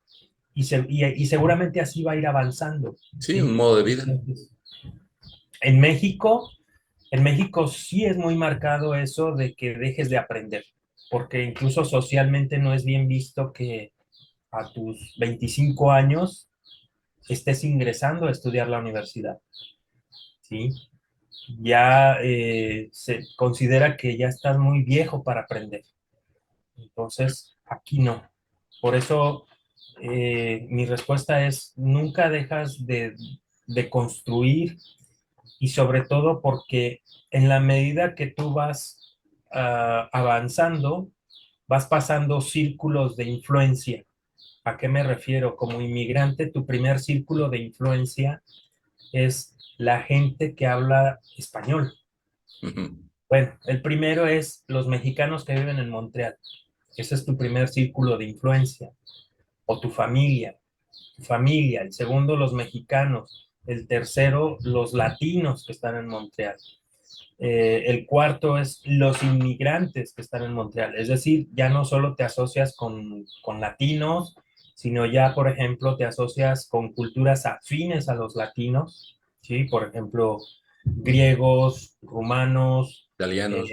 y seguramente así va a ir avanzando, Sí, un ¿sí? modo de vida. Entonces, en México, en México sí es muy marcado eso de que dejes de aprender, porque incluso socialmente no es bien visto que a tus 25 años estés ingresando a estudiar la universidad, ¿sí? Ya se considera que ya estás muy viejo para aprender. Entonces, aquí no. Por eso, mi respuesta es, nunca dejas de construir y sobre todo porque en la medida que tú vas avanzando, vas pasando círculos de influencia. ¿A qué me refiero? Como inmigrante, tu primer círculo de influencia es la gente que habla español. Ujú. Bueno, el primero es los mexicanos que viven en Montreal. Ese es tu primer círculo de influencia. O tu familia. Tu familia. El segundo, los mexicanos. El tercero, los latinos que están en Montreal. El cuarto es los inmigrantes que están en Montreal. Es decir, ya no solo te asocias con latinos, sino ya, por ejemplo, te asocias con culturas afines a los latinos, ¿sí? Por ejemplo, griegos, rumanos, eh, Italianos,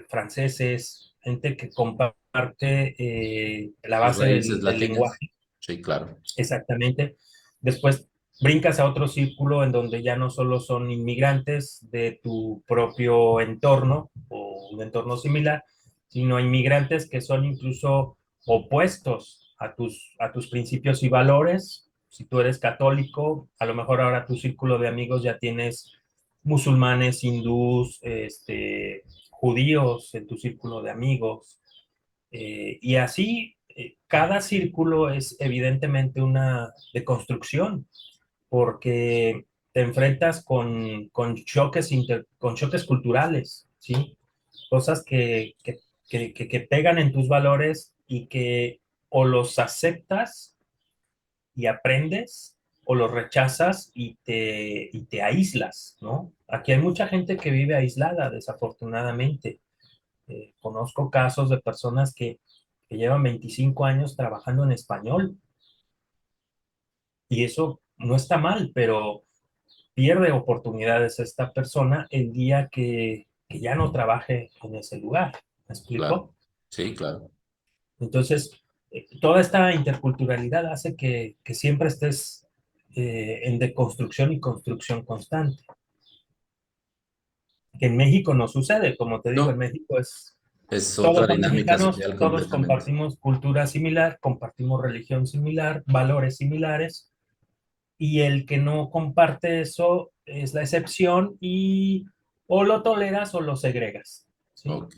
franceses, gente que comparte la sus base raíces del latinas. lenguaje. Sí, claro. Exactamente. Después brincas a otro círculo en donde ya no solo son inmigrantes de tu propio entorno o un entorno similar, sino inmigrantes que son incluso opuestos a tus principios y valores. Si tú eres católico, a lo mejor ahora tu círculo de amigos ya tienes musulmanes, hindús, judíos en tu círculo de amigos. Y así, cada círculo es evidentemente una deconstrucción, porque te enfrentas con choques culturales, ¿sí? Cosas que pegan en tus valores y que o los aceptas y aprendes o los rechazas y te aíslas, ¿no? Aquí hay mucha gente que vive aislada, desafortunadamente. Conozco casos de personas que llevan 25 años trabajando en español y eso no está mal, pero pierde oportunidades esta persona el día que ya no trabaje en ese lugar. ¿Me Claro. explico? Sí, claro. Entonces, toda esta interculturalidad hace que siempre estés en deconstrucción y construcción constante. Que en México no sucede, como te digo, en No, México es, es todos otra son dinámica mexicanos, social todos completamente. compartimos cultura similar, compartimos religión similar, valores similares, y el que no comparte eso es la excepción y o lo toleras o lo segregas, ¿sí? Ok.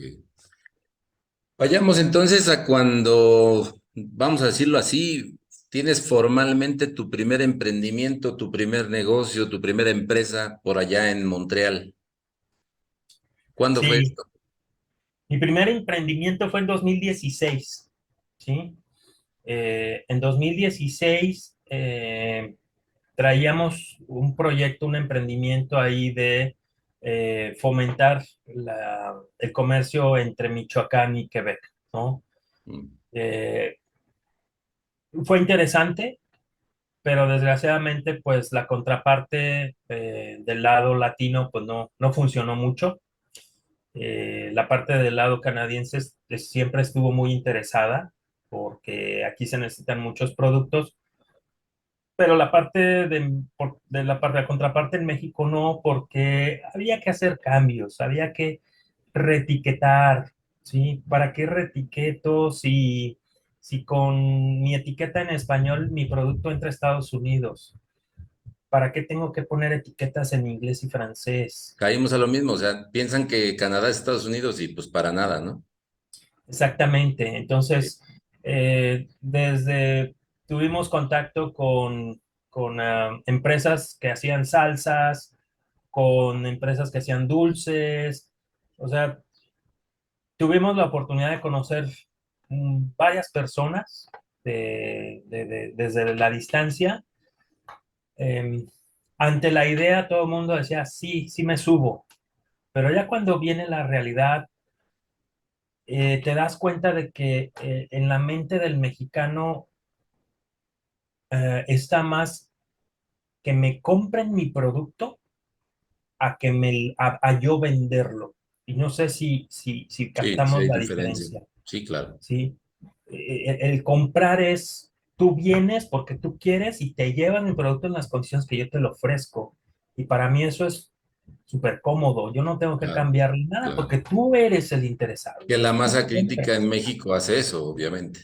Vayamos entonces a cuando, vamos a decirlo así, tienes formalmente tu primer emprendimiento, tu primer negocio, tu primera empresa por allá en Montreal. ¿Cuándo fue Sí, esto? mi primer emprendimiento fue en 2016, ¿sí? En 2016 traíamos un proyecto, un emprendimiento ahí de fomentar el comercio entre Michoacán y Quebec, ¿no? Mm, Eh, Fue interesante, pero desgraciadamente, pues la contraparte del lado latino, pues no funcionó mucho. La parte del lado canadiense siempre estuvo muy interesada porque aquí se necesitan muchos productos, pero la parte de la parte de la contraparte en México no, porque había que hacer cambios, había que reetiquetar, ¿sí? ¿Para qué reetiqueto si con mi etiqueta en español mi producto entra a Estados Unidos? ¿Para qué tengo que poner etiquetas en inglés y francés? Caímos a lo mismo, o sea, piensan que Canadá es Estados Unidos y pues para nada, ¿no? Exactamente. Sí. Entonces, desde tuvimos contacto con empresas que hacían salsas, con empresas que hacían dulces. O sea, tuvimos la oportunidad de conocer varias personas desde la distancia. Eh, Ante la idea, todo el mundo decía, sí, sí me subo. Pero ya cuando viene la realidad, te das cuenta de que en la mente del mexicano está más que me compren mi producto a yo venderlo. Y no sé si Sí, sí captamos hay la diferencia. diferencia, Sí, claro. ¿sí? El comprar es, tú vienes porque tú quieres y te llevan mi producto en las condiciones que yo te lo ofrezco. Y para mí eso es súper cómodo. Yo no tengo que Claro, cambiarle nada claro. porque tú eres el interesado. Que la Tú masa crítica en compras. México hace eso, obviamente.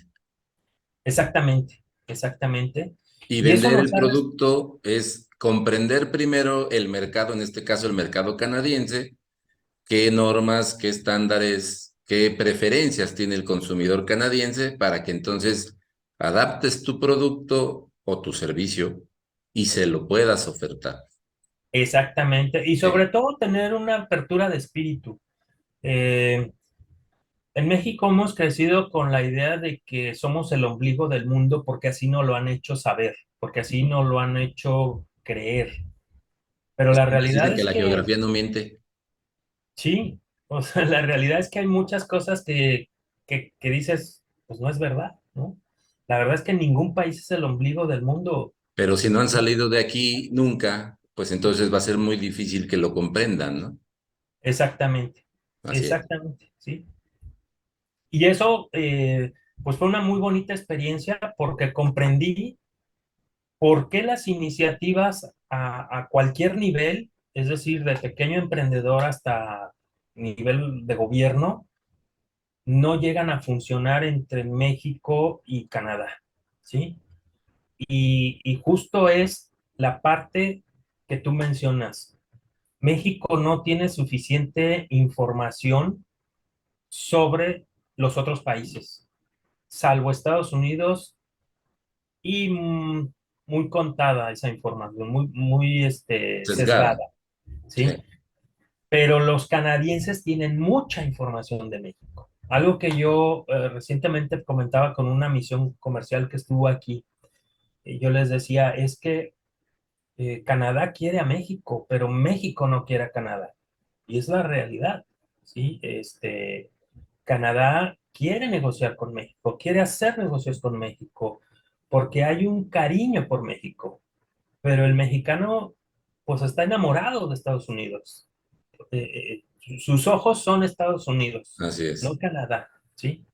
Exactamente, exactamente. Y Y eso vender nos el ha producto es comprender primero el mercado, en este caso el mercado canadiense, qué normas, qué estándares, qué preferencias tiene el consumidor canadiense para que entonces adaptes tu producto o tu servicio y se lo puedas ofertar. exactamente, y Sí, sobre todo tener una apertura de espíritu. Eh, en México hemos crecido con la idea de que somos el ombligo del mundo porque así nos lo han hecho saber, porque así ujú. nos lo han hecho creer. Pero Pues la por eso realidad dicen que es la que geografía no miente, sí, o sea, la realidad es que hay muchas cosas que dices, pues no es verdad, ¿no? La verdad es que ningún país es el ombligo del mundo. pero si no han salido de aquí nunca, pues entonces va a ser muy difícil que lo comprendan, ¿no? Exactamente, Así es. exactamente, sí. Y eso, pues fue una muy bonita experiencia porque comprendí por qué las iniciativas a cualquier nivel, es decir, de pequeño emprendedor hasta nivel de gobierno, no llegan a funcionar entre México y Canadá, ¿sí? Y justo es la parte que tú mencionas. México no tiene suficiente información sobre los otros países, salvo Estados Unidos y muy contada esa información, muy Sesgada. sesgada, Sí. ¿sí? Pero los canadienses tienen mucha información de México. Algo que yo recientemente comentaba con una misión comercial que estuvo aquí, yo les decía, es que Canadá quiere a México, pero México no quiere a Canadá. Y es la realidad, ¿sí? Canadá quiere negociar con México, quiere hacer negocios con México, porque hay un cariño por México, pero el mexicano pues está enamorado de Estados Unidos. Sus ojos son Estados Unidos, Así no es. Canadá, ¿sí?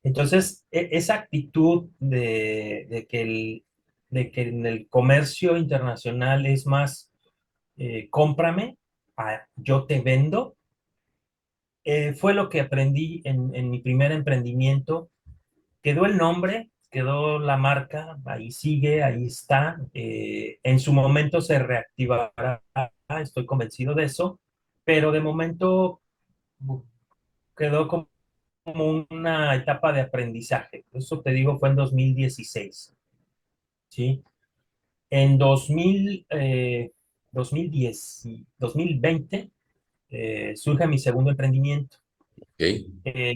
Entonces, esa actitud de que en el comercio internacional es más, cómprame, yo te vendo, fue lo que aprendí en mi primer emprendimiento. Quedó el nombre, quedó la marca, ahí sigue, ahí está. En su momento se reactivará, estoy convencido de eso, pero de momento quedó como una etapa de aprendizaje. Eso te digo, fue en 2016, ¿sí? En 2010, 2020, surge mi segundo emprendimiento. Ok,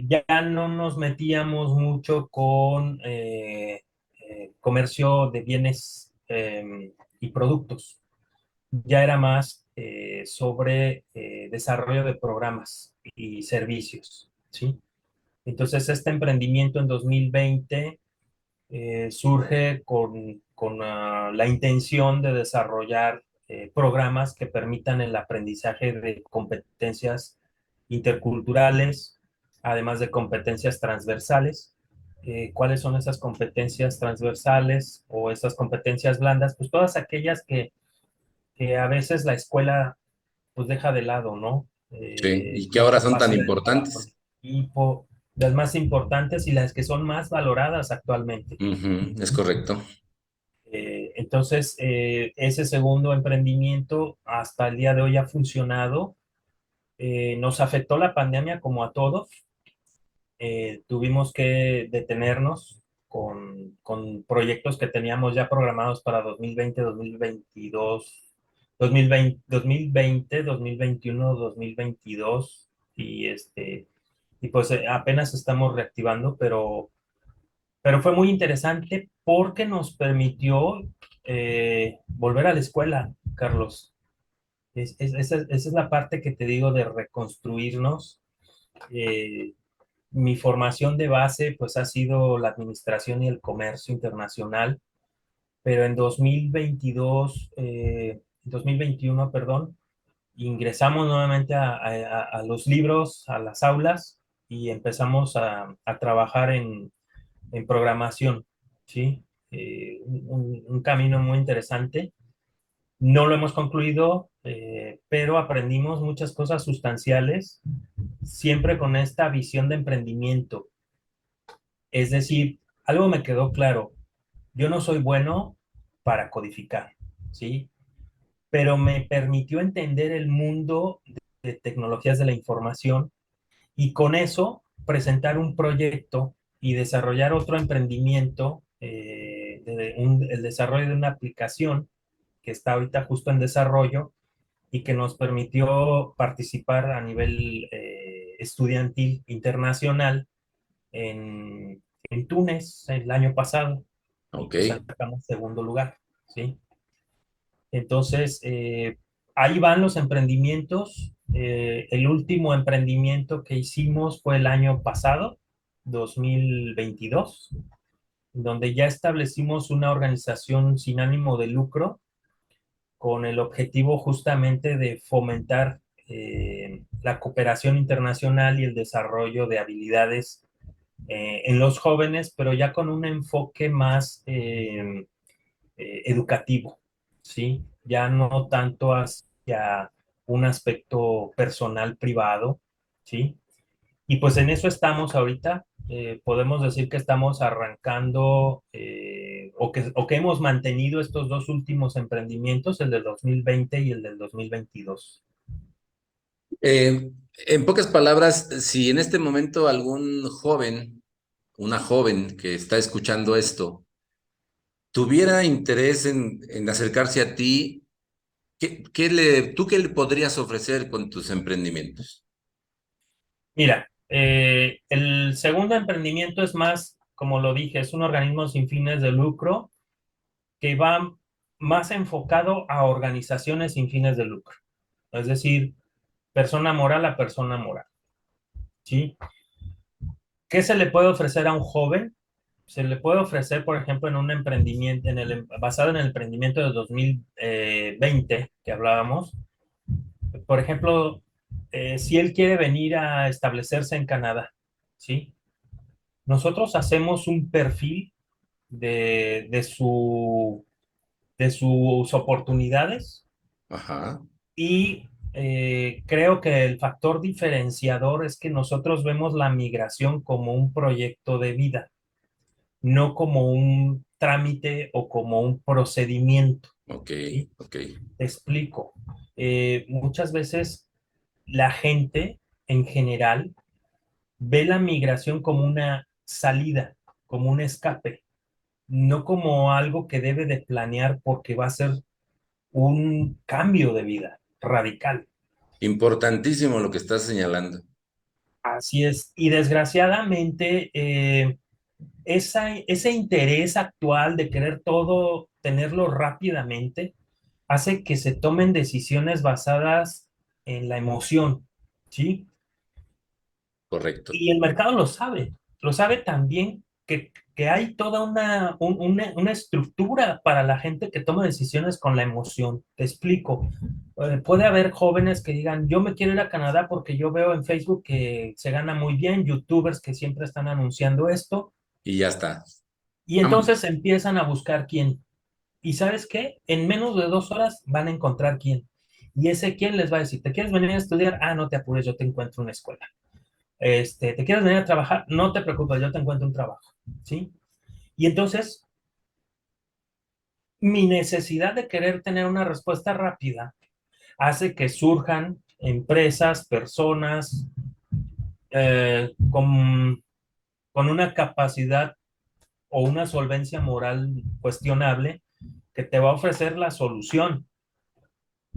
Ya no nos metíamos mucho con comercio de bienes y productos. Ya era más sobre desarrollo de programas y servicios, ¿sí? Entonces, este emprendimiento en 2020 surge con la intención de desarrollar programas que permitan el aprendizaje de competencias interculturales, además de competencias transversales. ¿Cuáles son esas competencias transversales o esas competencias blandas? Pues todas aquellas que a veces la escuela pues deja de lado, ¿no? sí, y que La ahora son tan capacidad de trabajo en importantes. equipo, las más importantes y las que son más valoradas actualmente. Ujú, es correcto. Entonces, ese segundo emprendimiento hasta el día de hoy ha funcionado. Nos afectó la pandemia como a todos. Tuvimos que detenernos con proyectos que teníamos ya programados para 2020, 2022, 2020, 2020, 2021, 2022 y pues apenas estamos reactivando, pero fue muy interesante porque nos permitió volver a la escuela, Carlos. Esa es la parte que te digo de reconstruirnos. Eh, Mi formación de base pues ha sido la administración y el comercio internacional, pero en 2021, perdón, ingresamos nuevamente a los libros, a las aulas y empezamos a trabajar en programación, ¿sí? Un camino muy interesante. No lo hemos concluido, pero aprendimos muchas cosas sustanciales, siempre con esta visión de emprendimiento. Es decir, algo me quedó claro, yo no soy bueno para codificar, ¿sí? Pero me permitió entender el mundo de tecnologías de la información y con eso presentar un proyecto y desarrollar otro emprendimiento, el desarrollo de una aplicación que está ahorita justo en desarrollo y que nos permitió participar a nivel estudiantil internacional en Túnez el año pasado y Ok. pues sacamos segundo lugar, ¿sí? Entonces, ahí van los emprendimientos. El último emprendimiento que hicimos fue el año pasado, 2022, donde ya establecimos una organización sin ánimo de lucro con el objetivo justamente de fomentar la cooperación internacional y el desarrollo de habilidades en los jóvenes, pero ya con un enfoque más educativo, ¿sí? Ya no tanto hacia un aspecto personal privado, ¿sí? Y pues en eso estamos ahorita. Podemos decir que estamos arrancando o que hemos mantenido estos dos últimos emprendimientos, el del 2020 y el del 2022. En pocas palabras, si en este momento algún joven, una joven que está escuchando esto, tuviera interés en acercarse a ti, ¿tú qué le podrías ofrecer con tus emprendimientos? Mira, el segundo emprendimiento es más, como lo dije, es un organismo sin fines de lucro que va más enfocado a organizaciones sin fines de lucro. Es decir, persona moral a persona moral, ¿sí? ¿Qué se le puede ofrecer a un joven? Se le puede ofrecer, por ejemplo, en un emprendimiento, basado en el emprendimiento de 2020 que hablábamos. Por ejemplo, si él quiere venir a establecerse en Canadá, ¿sí? Nosotros hacemos un perfil de de sus oportunidades Ajá, y creo que el factor diferenciador es que nosotros vemos la migración como un proyecto de vida, no como un trámite o como un procedimiento, ok, ¿sí? ok. Te explico. Muchas veces la gente en general ve la migración como una salida, como un escape, no como algo que debe de planear porque va a ser un cambio de vida radical. Importantísimo lo que estás señalando. Así es. Y desgraciadamente, ese interés actual de querer todo, tenerlo rápidamente, hace que se tomen decisiones basadas en la emoción, ¿sí? Correcto. Y el mercado lo sabe también que hay toda una estructura para la gente que toma decisiones con la emoción. Te explico. Puede haber jóvenes que digan, yo me quiero ir a Canadá porque yo veo en Facebook que se gana muy bien, youtubers que siempre están anunciando esto, Y ya está. y Vámonos. entonces empiezan a buscar quién. ¿Y sabes qué? En menos de 2 horas van a encontrar quién. Y ese quién les va a decir, ¿te quieres venir a estudiar? Ah, no te apures, yo te encuentro una escuela. ¿Te quieres venir a trabajar? No te preocupes, yo te encuentro un trabajo, ¿sí? Y entonces, mi necesidad de querer tener una respuesta rápida hace que surjan empresas, personas con una capacidad o una solvencia moral cuestionable que te va a ofrecer la solución,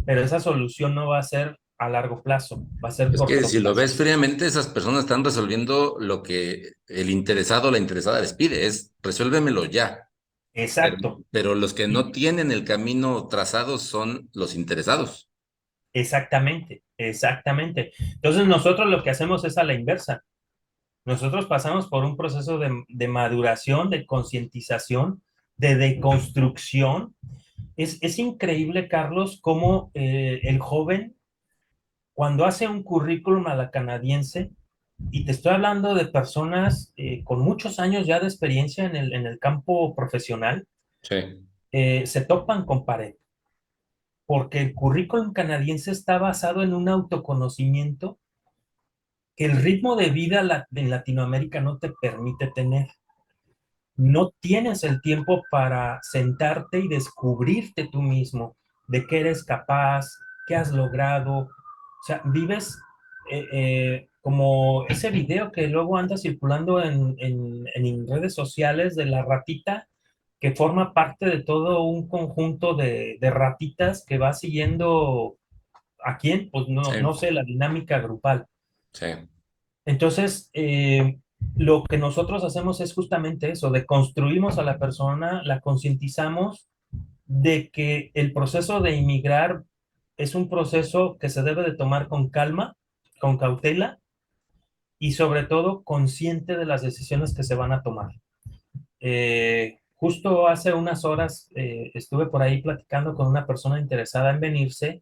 pero esa solución no va a ser a largo plazo, va a ser Es que corto si lo plazo. ves fríamente, esas personas están resolviendo lo que el interesado o la interesada les pide, es resuélvemelo ya. Pero, Exacto, pero los que no ¿sí? tienen el camino trazado son los interesados. Exactamente, exactamente. Entonces nosotros lo que hacemos es a la inversa. Nosotros pasamos por un proceso de maduración, de concientización, de deconstrucción. Es increíble, Carlos, cómo el joven, cuando hace un currículum a la canadiense, y te estoy hablando de personas con muchos años ya de experiencia en el campo profesional, Sí. se topan con pared, porque el currículum canadiense está basado en un autoconocimiento que el ritmo de vida en Latinoamérica no te permite tener. No tienes el tiempo para sentarte y descubrirte tú mismo de qué eres capaz, qué has logrado. O sea, vives como ese video que luego anda circulando en redes sociales de la ratita que forma parte de todo un conjunto de ratitas que va siguiendo a quién, pues no, no Sí, sé, la dinámica grupal. sí. Entonces, lo que nosotros hacemos es justamente eso, de construimos a la persona, la concientizamos de que el proceso de inmigrar es un proceso que se debe de tomar con calma, con cautela y sobre todo consciente de las decisiones que se van a tomar. Justo hace unas horas estuve por ahí platicando con una persona interesada en venirse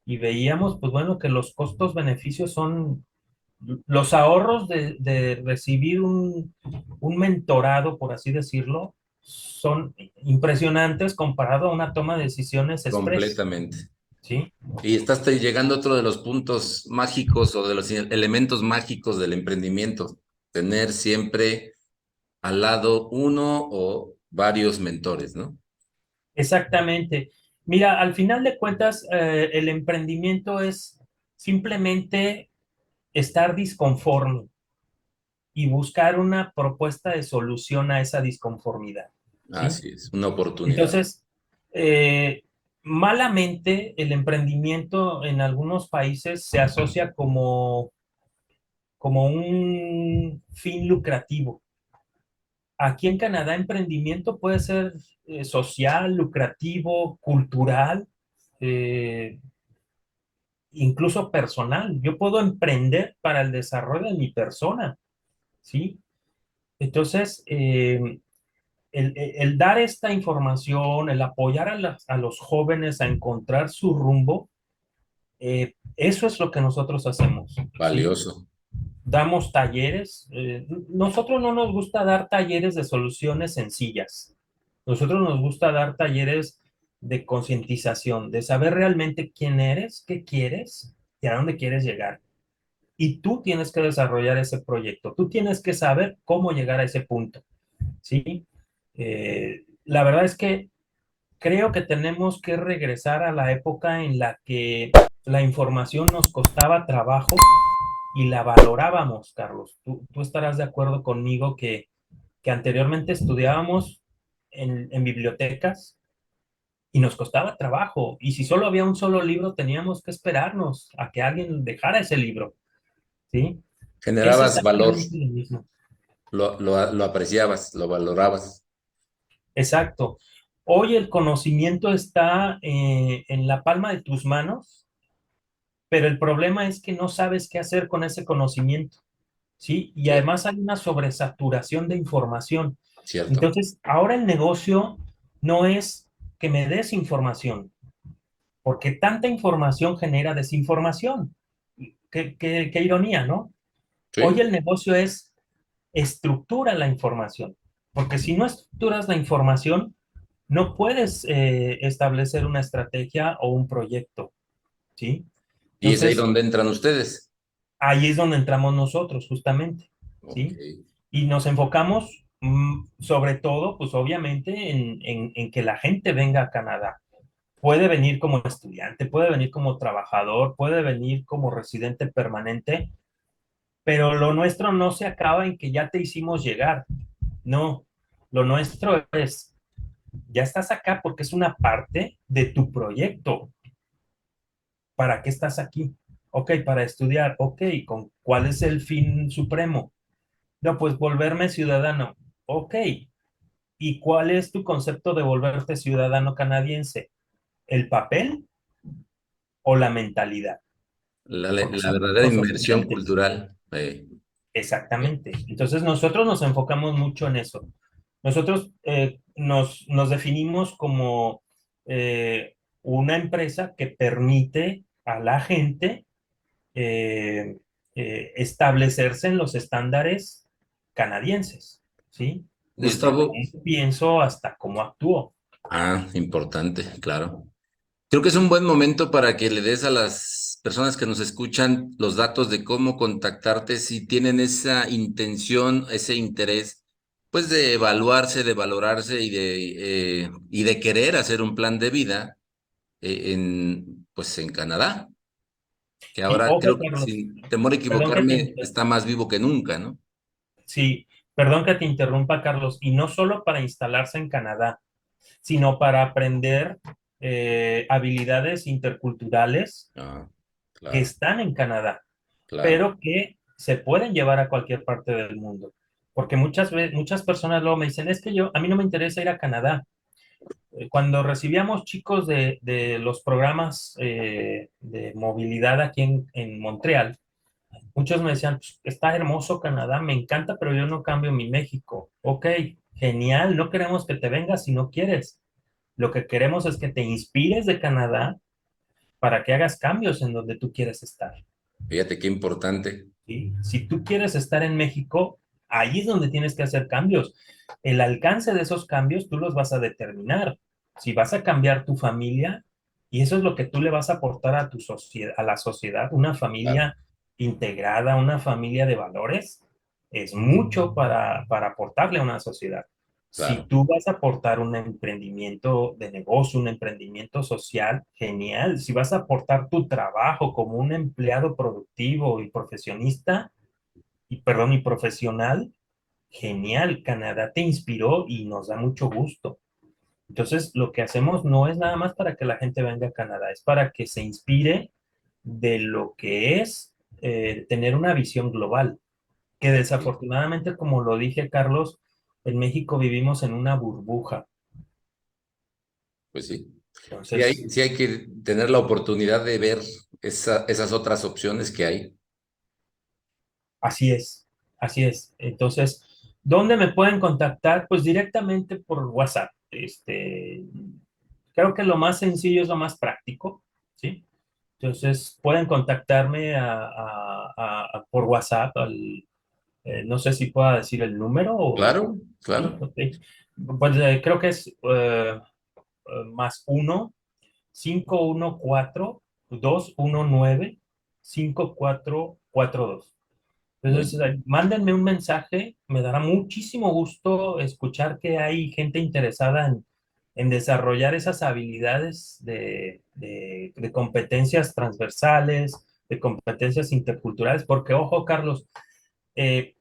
y veíamos, pues bueno, que los costos-beneficios son los ahorros de recibir un mentorado, por así decirlo, son impresionantes comparado a una toma de decisiones express, Completamente. ¿sí? Y estás llegando a otro de los puntos mágicos o de los elementos mágicos del emprendimiento, tener siempre al lado uno o varios mentores, ¿no? Exactamente. Mira, al final de cuentas, el emprendimiento es simplemente estar disconforme y buscar una propuesta de solución a esa disconformidad, ¿sí? Así es, una oportunidad. Entonces, malamente el emprendimiento en algunos países se asocia como un fin lucrativo. Aquí en Canadá, emprendimiento puede ser social, lucrativo, cultural, eh, incluso personal. Yo puedo emprender para el desarrollo de mi persona, ¿sí? Entonces, el dar esta información, el apoyar a los jóvenes a encontrar su rumbo, eso es lo que nosotros hacemos, ¿sí? Valioso. damos talleres. Nosotros no nos gusta dar talleres de soluciones sencillas. Nosotros nos gusta dar talleres de concientización, de saber realmente quién eres, qué quieres y a dónde quieres llegar. Y tú tienes que desarrollar ese proyecto. Tú tienes que saber cómo llegar a ese punto, ¿sí? La verdad es que creo que tenemos que regresar a la época en la que la información nos costaba trabajo y la valorábamos, Carlos. Tú estarás de acuerdo conmigo que anteriormente estudiábamos en bibliotecas y nos costaba trabajo. Y si solo había un solo libro, teníamos que esperarnos a que alguien dejara ese libro, ¿sí? Es Generabas valor, exactamente lo mismo. lo apreciabas, lo valorabas. Exacto. Hoy el conocimiento está en la palma de tus manos, pero el problema es que no sabes qué hacer con ese conocimiento, ¿sí? Y Cierto, además hay una sobresaturación de información. cierto. Entonces, ahora el negocio no es que me des información, porque tanta información genera desinformación. Qué ironía, ¿no? Hoy Sí, el negocio es estructura la información, porque si no estructuras la información, no puedes establecer una estrategia o un proyecto, ¿sí? y es ahí Entonces, donde entran ustedes. ahí es donde entramos nosotros, justamente, Ok. ¿sí? Y nos enfocamos sobre todo, pues obviamente, en que la gente venga a Canadá. Puede venir como estudiante, puede venir como trabajador, puede venir como residente permanente, pero lo nuestro no se acaba en que ya te hicimos llegar. No, lo nuestro es, ya estás acá porque es una parte de tu proyecto. ¿Para qué estás aquí? Ok, para estudiar. Ok, ¿con cuál es el fin supremo? No, pues volverme ciudadano. Ok, ¿y cuál es tu concepto de volverte ciudadano canadiense? ¿El papel o la mentalidad? Porque La son verdadera cosas inmersión diferentes. cultural. Exactamente. Entonces nosotros nos enfocamos mucho en eso. Nosotros nos definimos como una empresa que permite a la gente eh, establecerse en los estándares canadienses, ¿sí? Desde Gustavo, cómo pienso hasta cómo actúo. importante, claro. Creo que es un buen momento para que le des a las personas que nos escuchan los datos de cómo contactarte si tienen esa intención, ese interés, pues de evaluarse, de valorarse y de querer hacer un plan de vida pues en Canadá, que Y ahora ojo, creo que Carlos, sin temor a perdón que te, equivocarme está más vivo que nunca, ¿no? sí, perdón que te interrumpa, Carlos, y no solo para instalarse en Canadá, sino para aprender habilidades interculturales Ah, que claro, están en Canadá, claro. pero que se pueden llevar a cualquier parte del mundo. Porque muchas veces, muchas personas luego me dicen, es que a mí no me interesa ir a Canadá. Cuando recibíamos chicos de los programas de movilidad aquí en Montreal, muchos me decían, "Pues, está hermoso Canadá, me encanta, pero yo no cambio mi México. Ok, genial, no queremos que te vengas si no quieres. Lo que queremos es que te inspires de Canadá para que hagas cambios en donde tú quieres estar. Fíjate qué importante. ¿Sí? Si tú quieres estar en México, ahí es donde tienes que hacer cambios. El alcance de esos cambios tú los vas a determinar. Si vas a cambiar tu familia, y eso es lo que tú le vas a aportar a tu sociedad, a la sociedad, una Claro, familia integrada, una familia de valores, es mucho para aportarle a una sociedad. Si claro, tú vas a aportar un emprendimiento de negocio, un emprendimiento social, genial. Si vas a aportar tu trabajo como un empleado productivo y profesionista, y perdón, y profesional, genial. Canadá te inspiró y nos da mucho gusto. Entonces, lo que hacemos no es nada más para que la gente venga a Canadá, es para que se inspire de lo que es tener una visión global, que ok, desafortunadamente, como lo dije, Carlos, en México vivimos en una burbuja. pues sí. Entonces, Sí hay que tener la oportunidad de ver esas otras opciones que hay. así es, así es. Entonces, ¿dónde me pueden contactar? Pues directamente por WhatsApp. Creo que lo más sencillo es lo más práctico, ¿sí? Entonces, pueden contactarme por WhatsApp, no sé si pueda decir el número o... Claro, Sí, claro. ok. Pues creo que es más 514-219-5442. Muy Entonces, bien. mándenme un mensaje, me dará muchísimo gusto escuchar que hay gente interesada en desarrollar esas habilidades de competencias transversales, de competencias interculturales, porque ojo, Carlos, eh,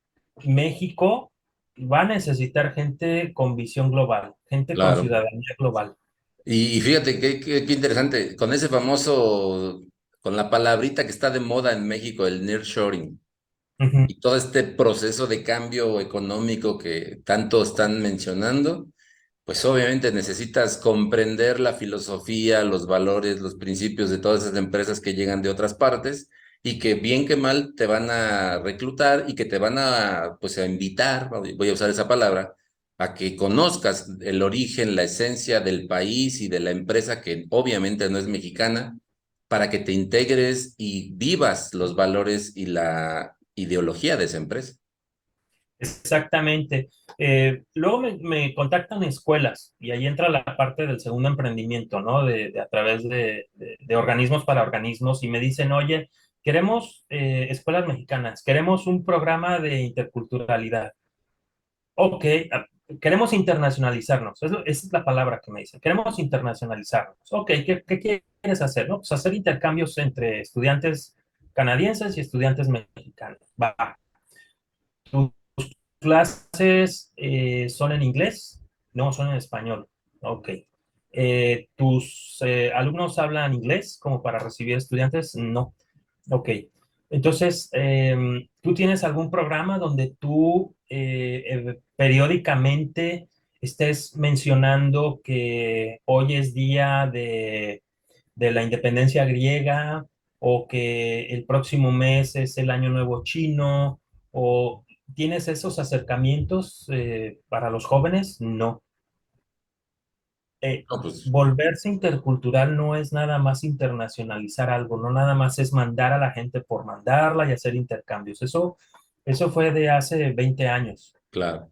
México va a necesitar gente con visión global, gente con Claro. ciudadanía global. Y fíjate qué interesante, con ese famoso, con la palabrita que está de moda en México, el nearshoring, Ujú. y todo este proceso de cambio económico que tanto están mencionando, pues obviamente necesitas comprender la filosofía, los valores, los principios de todas esas empresas que llegan de otras partes y que bien que mal te van a reclutar y que te van a, pues, a invitar, voy a usar esa palabra, a que conozcas el origen, la esencia del país y de la empresa que obviamente no es mexicana, para que te integres y vivas los valores y la ideología de esa empresa. Exactamente. Luego me contactan escuelas y ahí entra la parte del segundo emprendimiento, ¿no? De a través de organismos para organismos y me dicen, oye, queremos escuelas mexicanas, queremos un programa de interculturalidad. Ok, queremos internacionalizarnos. Esa es la palabra que me dicen. Queremos internacionalizarnos. Ok, ¿qué quieres hacer? ¿No? Pues hacer intercambios entre estudiantes canadienses y estudiantes mexicanos. Va. ¿Clases son en inglés? No, son en español. Ok. ¿Tus alumnos hablan inglés como para recibir estudiantes? No. Ok. Entonces, ¿tú tienes algún programa donde tú periódicamente estés mencionando que hoy es día de la independencia griega o que el próximo mes es el Año Nuevo Chino o tienes esos acercamientos para los jóvenes? No. No, pues Volverse intercultural no es nada más internacionalizar algo, no nada más es mandar a la gente por mandarla y hacer intercambios. Eso fue de hace 20 años. claro.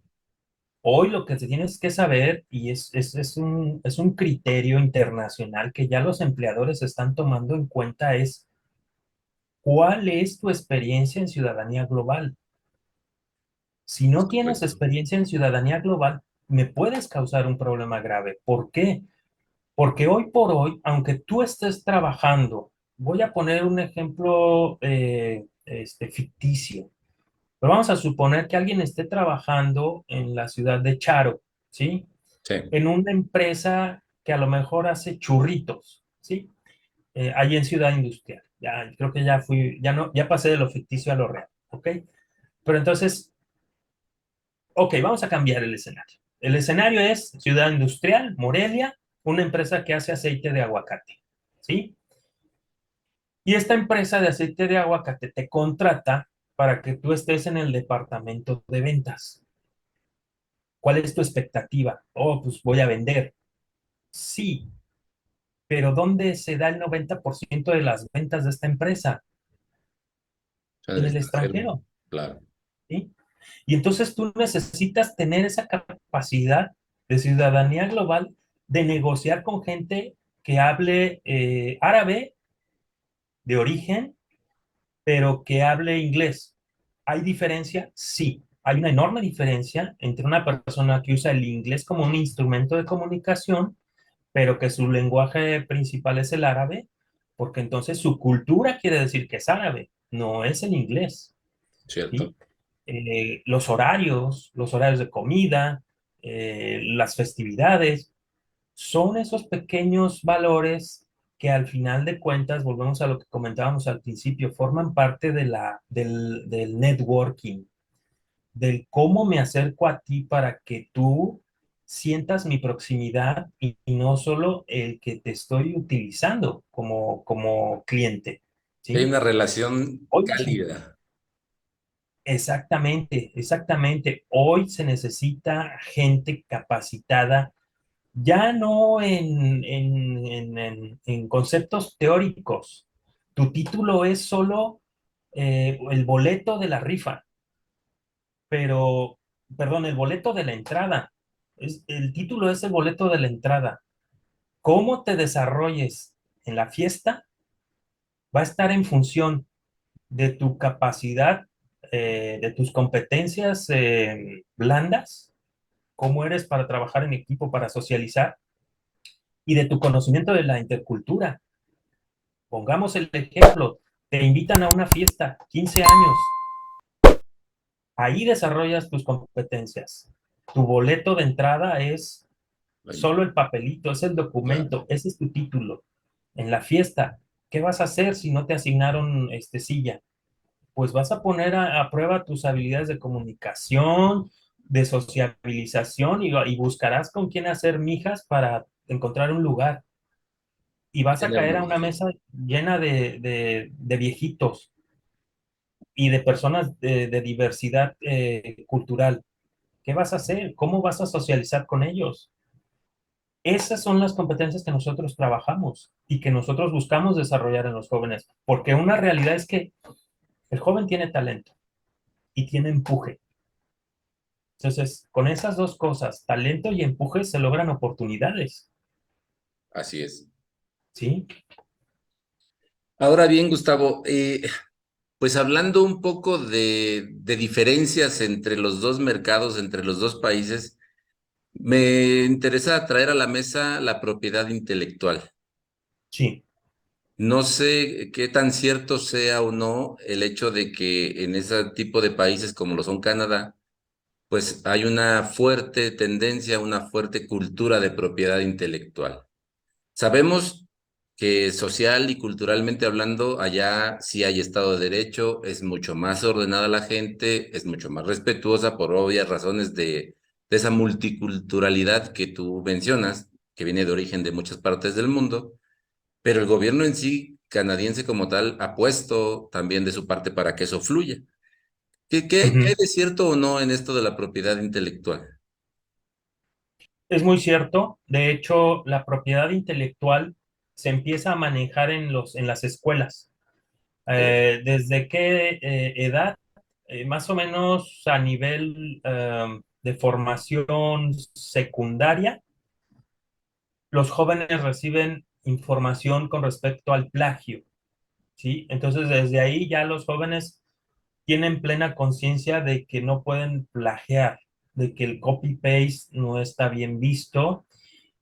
Hoy lo que se tiene que saber, y es un criterio internacional que ya los empleadores están tomando en cuenta, es cuál es tu experiencia en ciudadanía global. Si no tienes Correcto. experiencia en ciudadanía global, me puedes causar un problema grave. ¿Por qué? Porque hoy por hoy, aunque tú estés trabajando, voy a poner un ejemplo ficticio, pero vamos a suponer que alguien esté trabajando en la ciudad de Charo, ¿sí? Sí, En una empresa que a lo mejor hace churritos, ¿sí? Ahí en Ciudad Industrial. Ya, creo que ya fui, ya no, ya pasé de lo ficticio a lo real, ¿ok? Pero entonces, ok, vamos a cambiar el escenario. El escenario es Ciudad Industrial, Morelia, una empresa que hace aceite de aguacate, ¿sí? Y esta empresa de aceite de aguacate te contrata para que tú estés en el departamento de ventas. ¿Cuál es tu expectativa? Oh, pues voy a vender. Sí, pero ¿dónde se da el 90% de las ventas de esta empresa? en el En el extranjero, extranjero, claro. ¿sí? Y entonces tú necesitas tener esa capacidad de ciudadanía global de negociar con gente que hable árabe de origen, pero que hable inglés. ¿Hay diferencia? Sí. Hay una enorme diferencia entre una persona que usa el inglés como un instrumento de comunicación, pero que su lenguaje principal es el árabe, porque entonces su cultura quiere decir que es árabe, no es el inglés, Cierto. ¿sí? Los horarios de comida, las festividades, son esos pequeños valores que al final de cuentas, volvemos a lo que comentábamos al principio, forman parte del networking, del cómo me acerco a ti para que tú sientas mi proximidad y no solo el que te estoy utilizando como cliente, Hay ¿sí? una relación Hoy cálida. exactamente, exactamente. Hoy se necesita gente capacitada, ya no en conceptos teóricos, Tu título es solo el boleto de la rifa, pero, perdón, el boleto de la entrada. El título es el boleto de la entrada. Cómo te desarrolles en la fiesta va a estar en función de tu capacidad, de tus competencias blandas, cómo eres para trabajar en equipo, para socializar, y de tu conocimiento de la intercultura. Pongamos el ejemplo, te invitan a una fiesta, 15 años, ahí desarrollas tus competencias. Tu boleto de entrada es Ay, solo el papelito, es el claro. documento, ese es tu título. En la fiesta, ¿qué vas a hacer si no te asignaron silla? Pues vas a poner a prueba tus habilidades de comunicación, de sociabilización y buscarás con quién hacer mijas para encontrar un lugar. Y vas a Tienes caer a una razón. mesa llena de viejitos y de personas de diversidad cultural. ¿Qué vas a hacer? ¿Cómo vas a socializar con ellos? Esas son las competencias que nosotros trabajamos y que nosotros buscamos desarrollar en los jóvenes, porque una realidad es que el joven tiene talento y tiene empuje. Entonces, con esas dos cosas, talento y empuje, se logran oportunidades, Así es. ¿sí? Ahora bien, Gustavo, pues hablando un poco de diferencias entre los dos mercados, entre los dos países, me interesa traer a la mesa la propiedad intelectual. Sí. No sé qué tan cierto sea o no el hecho de que en ese tipo de países como lo son Canadá, pues hay una fuerte tendencia, una fuerte cultura de propiedad intelectual. Sabemos que social y culturalmente hablando, allá sí hay Estado de Derecho, es mucho más ordenada la gente, es mucho más respetuosa por obvias razones de esa multiculturalidad que tú mencionas, que viene de origen de muchas partes del mundo, pero el gobierno en sí, canadiense como tal, ha puesto también de su parte para que eso fluya. ¿Qué hay Ujú. de cierto o no en esto de la propiedad intelectual? Es muy cierto. De hecho, la propiedad intelectual se empieza a manejar en las escuelas. Oh, ¿Desde qué edad? Más o menos a nivel de formación secundaria, los jóvenes reciben información con respecto al plagio, ¿sí? Entonces, desde ahí ya los jóvenes tienen plena conciencia de que no pueden plagiar, de que el copy-paste no está bien visto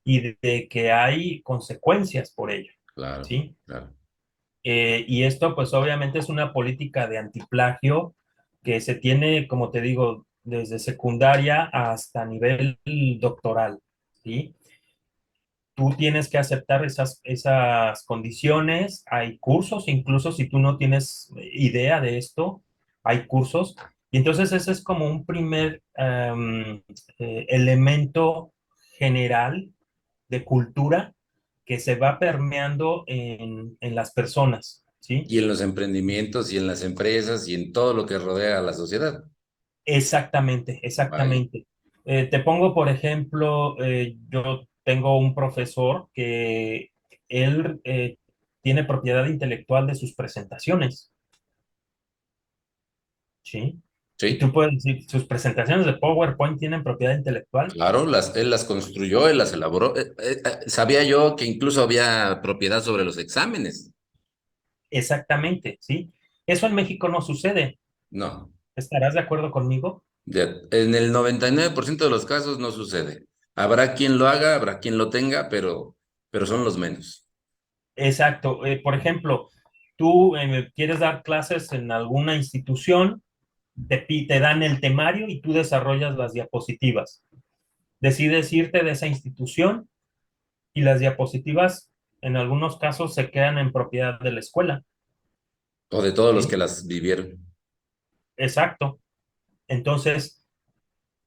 y de que hay consecuencias por ello, claro, ¿sí? claro. Y esto, pues obviamente es una política de antiplagio que se tiene, como te digo, desde secundaria hasta nivel doctoral, ¿sí? Tú tienes que aceptar esas condiciones, hay cursos, incluso si tú no tienes idea de esto, hay cursos. Y entonces ese es como un primer elemento general de cultura que se va permeando en las personas, ¿sí? Y en los emprendimientos y en las empresas y en todo lo que rodea a la sociedad. Exactamente, Vaya. exactamente. Te pongo, por ejemplo, yo tengo un profesor que él tiene propiedad intelectual de sus presentaciones, ¿sí? Y Sí, tú puedes decir, sus presentaciones de PowerPoint tienen propiedad intelectual. claro, él las construyó, él las elaboró. Sabía yo que incluso había propiedad sobre los exámenes. Exactamente, ¿sí? Eso en México no sucede. No, ¿Estarás de acuerdo conmigo? en el 99% de los casos no sucede. Habrá quien lo haga, habrá quien lo tenga, pero son los menos. Exacto. Por ejemplo, tú quieres dar clases en alguna institución, te dan el temario y tú desarrollas las diapositivas. Decides irte de esa institución y las diapositivas en algunos casos se quedan en propiedad de la escuela, O de todos los que ¿sí? las vivieron. Exacto. Entonces,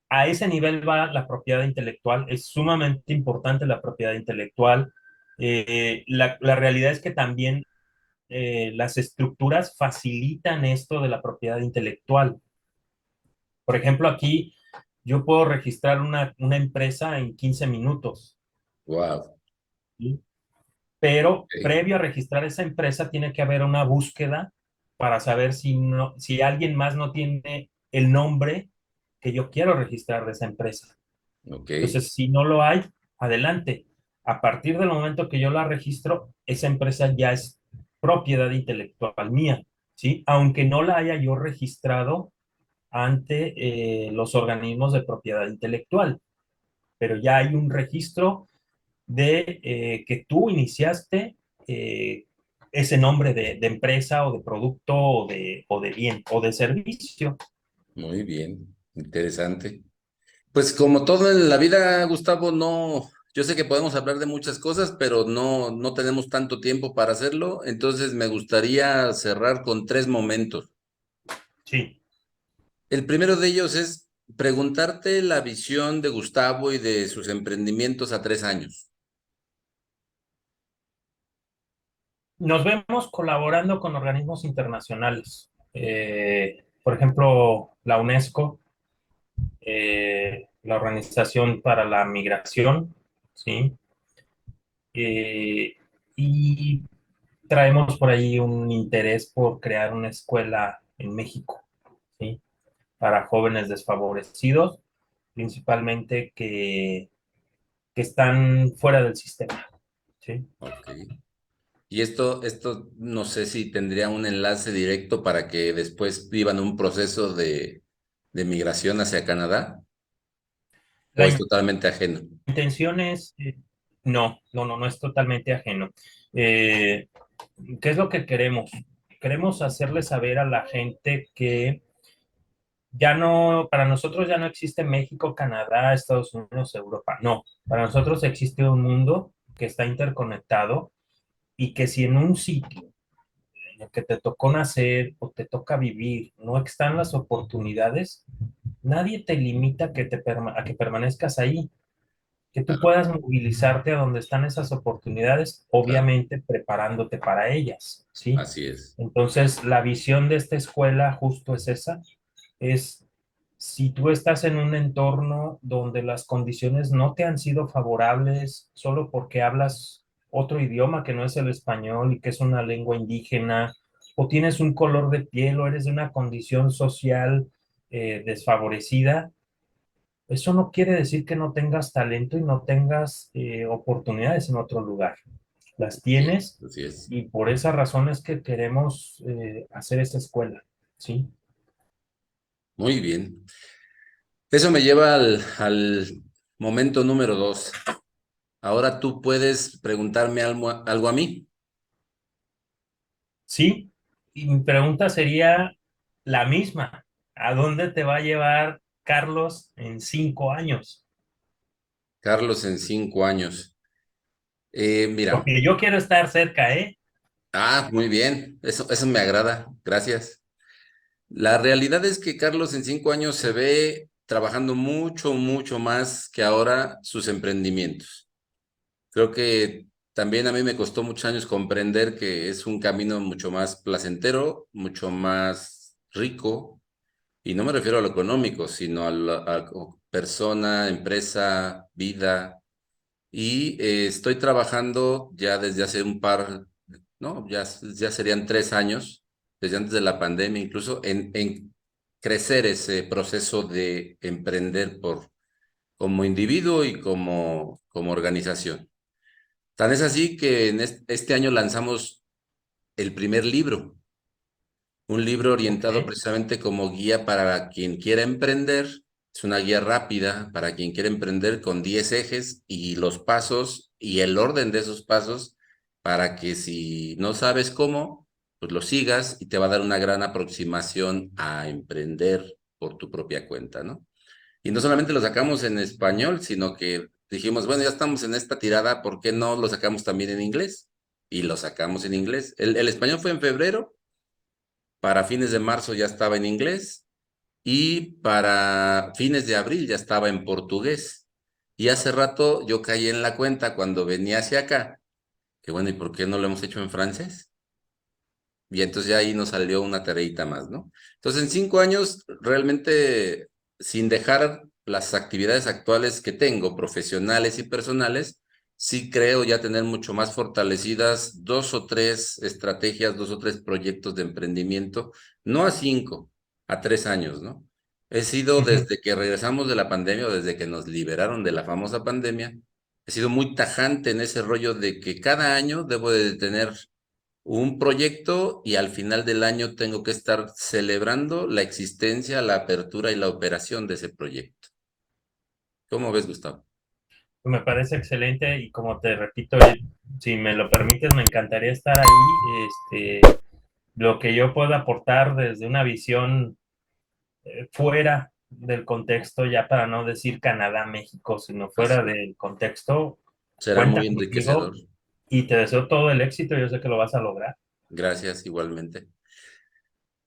a ese nivel va la propiedad intelectual. Es sumamente importante la propiedad intelectual. La realidad es que también las estructuras facilitan esto de la propiedad intelectual. Por ejemplo, aquí yo puedo registrar una empresa en 15 minutos, Wow. ¿sí? pero Ok, previo a registrar esa empresa tiene que haber una búsqueda para saber si, no, si alguien más no tiene el nombre que yo quiero registrar de esa empresa. ok, Entonces, si no lo hay, adelante. A partir del momento que yo la registro, esa empresa ya es propiedad intelectual mía, ¿sí? Aunque no la haya yo registrado ante los organismos de propiedad intelectual, pero ya hay un registro de que tú iniciaste eh, ese nombre de empresa o de producto o de bien o de servicio. muy bien, interesante. Pues como todo en la vida, Gustavo, no, yo sé que podemos hablar de muchas cosas, pero no tenemos tanto tiempo para hacerlo, entonces me gustaría cerrar con tres momentos. Sí. El primero de ellos es preguntarte la visión de Gustavo y de sus emprendimientos a 3 años. Nos vemos colaborando con organismos internacionales. Por ejemplo, la UNESCO, la Organización para la Migración, ¿sí? Eh, y traemos por ahí un interés por crear una escuela en México, ¿sí? Para jóvenes desfavorecidos, principalmente que están fuera del sistema, ¿sí? Ok. Y esto no sé si tendría un enlace directo para que después vivan un proceso de migración hacia Canadá o La es totalmente ajeno. intención es, no es totalmente ajeno. Eh, ¿Qué es lo que queremos? Queremos hacerle saber a la gente que ya no, para nosotros ya no existe México, Canadá, Estados Unidos, Europa. No, para nosotros existe un mundo que está interconectado y que si en un sitio en el que te tocó nacer o te toca vivir no están las oportunidades, nadie te limita a que permanezcas ahí, que tú Ah, puedas movilizarte a donde están esas oportunidades, claro, obviamente preparándote para ellas, ¿sí? así es. Entonces, la visión de esta escuela justo es esa, es si tú estás en un entorno donde las condiciones no te han sido favorables solo porque hablas otro idioma que no es el español y que es una lengua indígena, o tienes un color de piel o eres de una condición social desfavorecida, eso no quiere decir que no tengas talento y no tengas oportunidades en otro lugar. Las Sí, tienes así es. y por esa razón es que queremos hacer esta escuela, ¿sí? Muy bien. Eso me lleva al momento número 2. Ahora tú puedes preguntarme algo a mí. Sí, y mi pregunta sería la misma. ¿A dónde te va a llevar Carlos en 5 años? Carlos, en 5 años. Mira, Porque yo quiero estar cerca, ¿eh? muy bien. Eso me agrada. Gracias. La realidad es que Carlos en 5 años se ve trabajando mucho, mucho más que ahora sus emprendimientos. Creo que también a mí me costó muchos años comprender que es un camino mucho más placentero, mucho más rico, y no me refiero a lo económico, sino a persona, empresa, vida. Y estoy trabajando ya desde hace no, ya serían 3 años, desde antes de la pandemia, incluso en crecer ese proceso de emprender como individuo y como organización. Tan es así que en este año lanzamos el primer libro, un libro Ok. orientado precisamente como guía para quien quiera emprender. Es una guía rápida para quien quiera emprender con 10 ejes y los pasos y el orden de esos pasos para que si no sabes cómo, pues lo sigas y te va a dar una gran aproximación a emprender por tu propia cuenta, ¿no? Y no solamente lo sacamos en español, sino que dijimos, bueno, ya estamos en esta tirada, ¿por qué no lo sacamos también en inglés? Y lo sacamos en inglés. El español fue en febrero, para fines de marzo ya estaba en inglés y para fines de abril ya estaba en portugués. Y hace rato yo caí en la cuenta cuando venía hacia acá, que bueno, ¿y por qué no lo hemos hecho en francés? Y entonces ya ahí nos salió una tareita más, ¿no? Entonces en 5 años, realmente, sin dejar las actividades actuales que tengo, profesionales y personales, sí creo ya tener mucho más fortalecidas dos o tres estrategias, dos o tres proyectos de emprendimiento, no a 5, a 3 años, ¿no? He sido Ujú. desde que regresamos de la pandemia o desde que nos liberaron de la famosa pandemia, he sido muy tajante en ese rollo de que cada año debo de tener un proyecto y al final del año tengo que estar celebrando la existencia, la apertura y la operación de ese proyecto. ¿Cómo ves, Gustavo? Me parece excelente y como te repito, si me lo permites, me encantaría estar ahí. Lo que yo puedo aportar desde una visión fuera del contexto, ya para no decir Canadá, México, sino fuera Así. del contexto, Será cuenta muy enriquecedor. conmigo y te deseo todo el éxito. Yo sé que lo vas a lograr. Gracias, igualmente.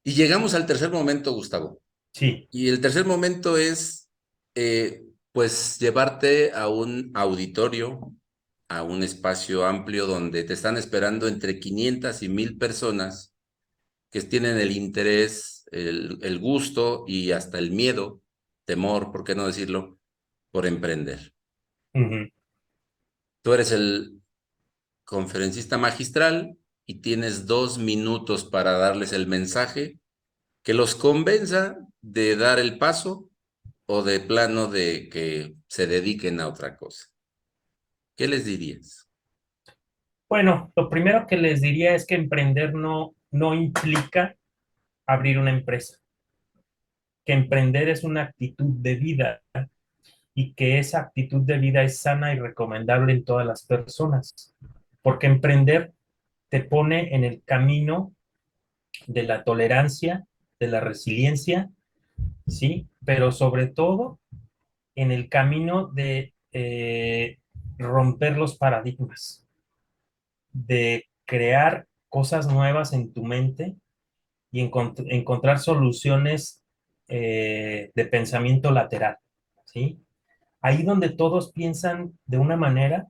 Y llegamos al tercer momento, Gustavo. Sí. Y el tercer momento es, pues, llevarte a un auditorio, a un espacio amplio donde te están esperando entre 500 y 1000 personas que tienen el interés, el gusto y hasta el miedo, temor, ¿por qué no decirlo?, por emprender. Ujú. Tú eres el conferencista magistral y tienes 2 minutos para darles el mensaje que los convenza de dar el paso o de plano de que se dediquen a otra cosa. ¿Qué les dirías? Bueno, lo primero que les diría es que emprender no implica abrir una empresa, que emprender es una actitud de vida y que esa actitud de vida es sana y recomendable en todas las personas, porque emprender te pone en el camino de la tolerancia, de la resiliencia, ¿sí? Pero sobre todo en el camino de romper los paradigmas, de crear cosas nuevas en tu mente y encontrar soluciones de pensamiento lateral, ¿sí? Ahí donde todos piensan de una manera,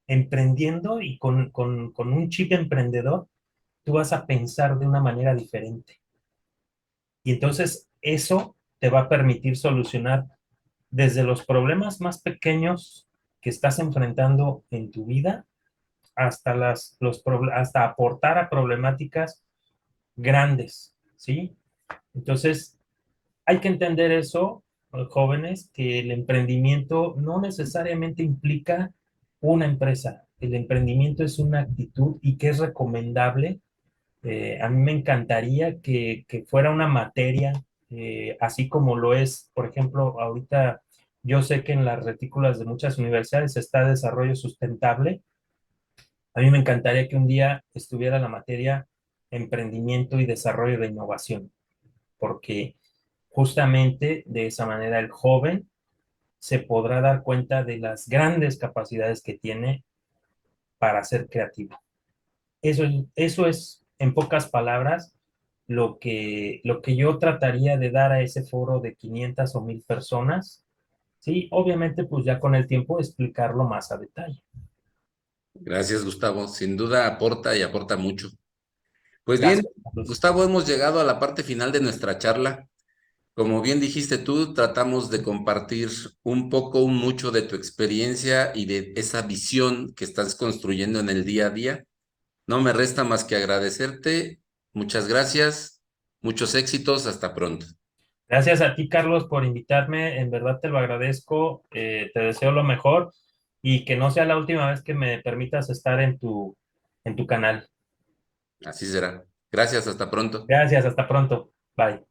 emprendiendo y con un chip emprendedor, tú vas a pensar de una manera diferente. Y entonces eso te va a permitir solucionar desde los problemas más pequeños que estás enfrentando en tu vida hasta hasta aportar a problemáticas grandes, ¿sí? Entonces, hay que entender eso, jóvenes, que el emprendimiento no necesariamente implica una empresa. El emprendimiento es una actitud y que es recomendable. A mí me encantaría que fuera una materia, así como lo es, por ejemplo, ahorita yo sé que en las retículas de muchas universidades está desarrollo sustentable. A mí me encantaría que un día estuviera la materia emprendimiento y desarrollo de innovación, porque justamente de esa manera el joven se podrá dar cuenta de las grandes capacidades que tiene para ser creativo. Eso es, en pocas palabras, lo que yo trataría de dar a ese foro de 500 o 1000 personas. Sí, obviamente, pues ya con el tiempo explicarlo más a detalle. Gracias, Gustavo. Sin duda aporta y aporta mucho. Pues bien, Gracias, Carlos. Gustavo, hemos llegado a la parte final de nuestra charla. Como bien dijiste tú, tratamos de compartir un poco, un mucho de tu experiencia y de esa visión que estás construyendo en el día a día. No me resta más que agradecerte. Muchas gracias, muchos éxitos, hasta pronto. Gracias a ti, Carlos, por invitarme. En verdad te lo agradezco. Te deseo lo mejor y que no sea la última vez que me permitas estar en tu canal. Así será. Gracias, hasta pronto. Gracias, hasta pronto. Bye.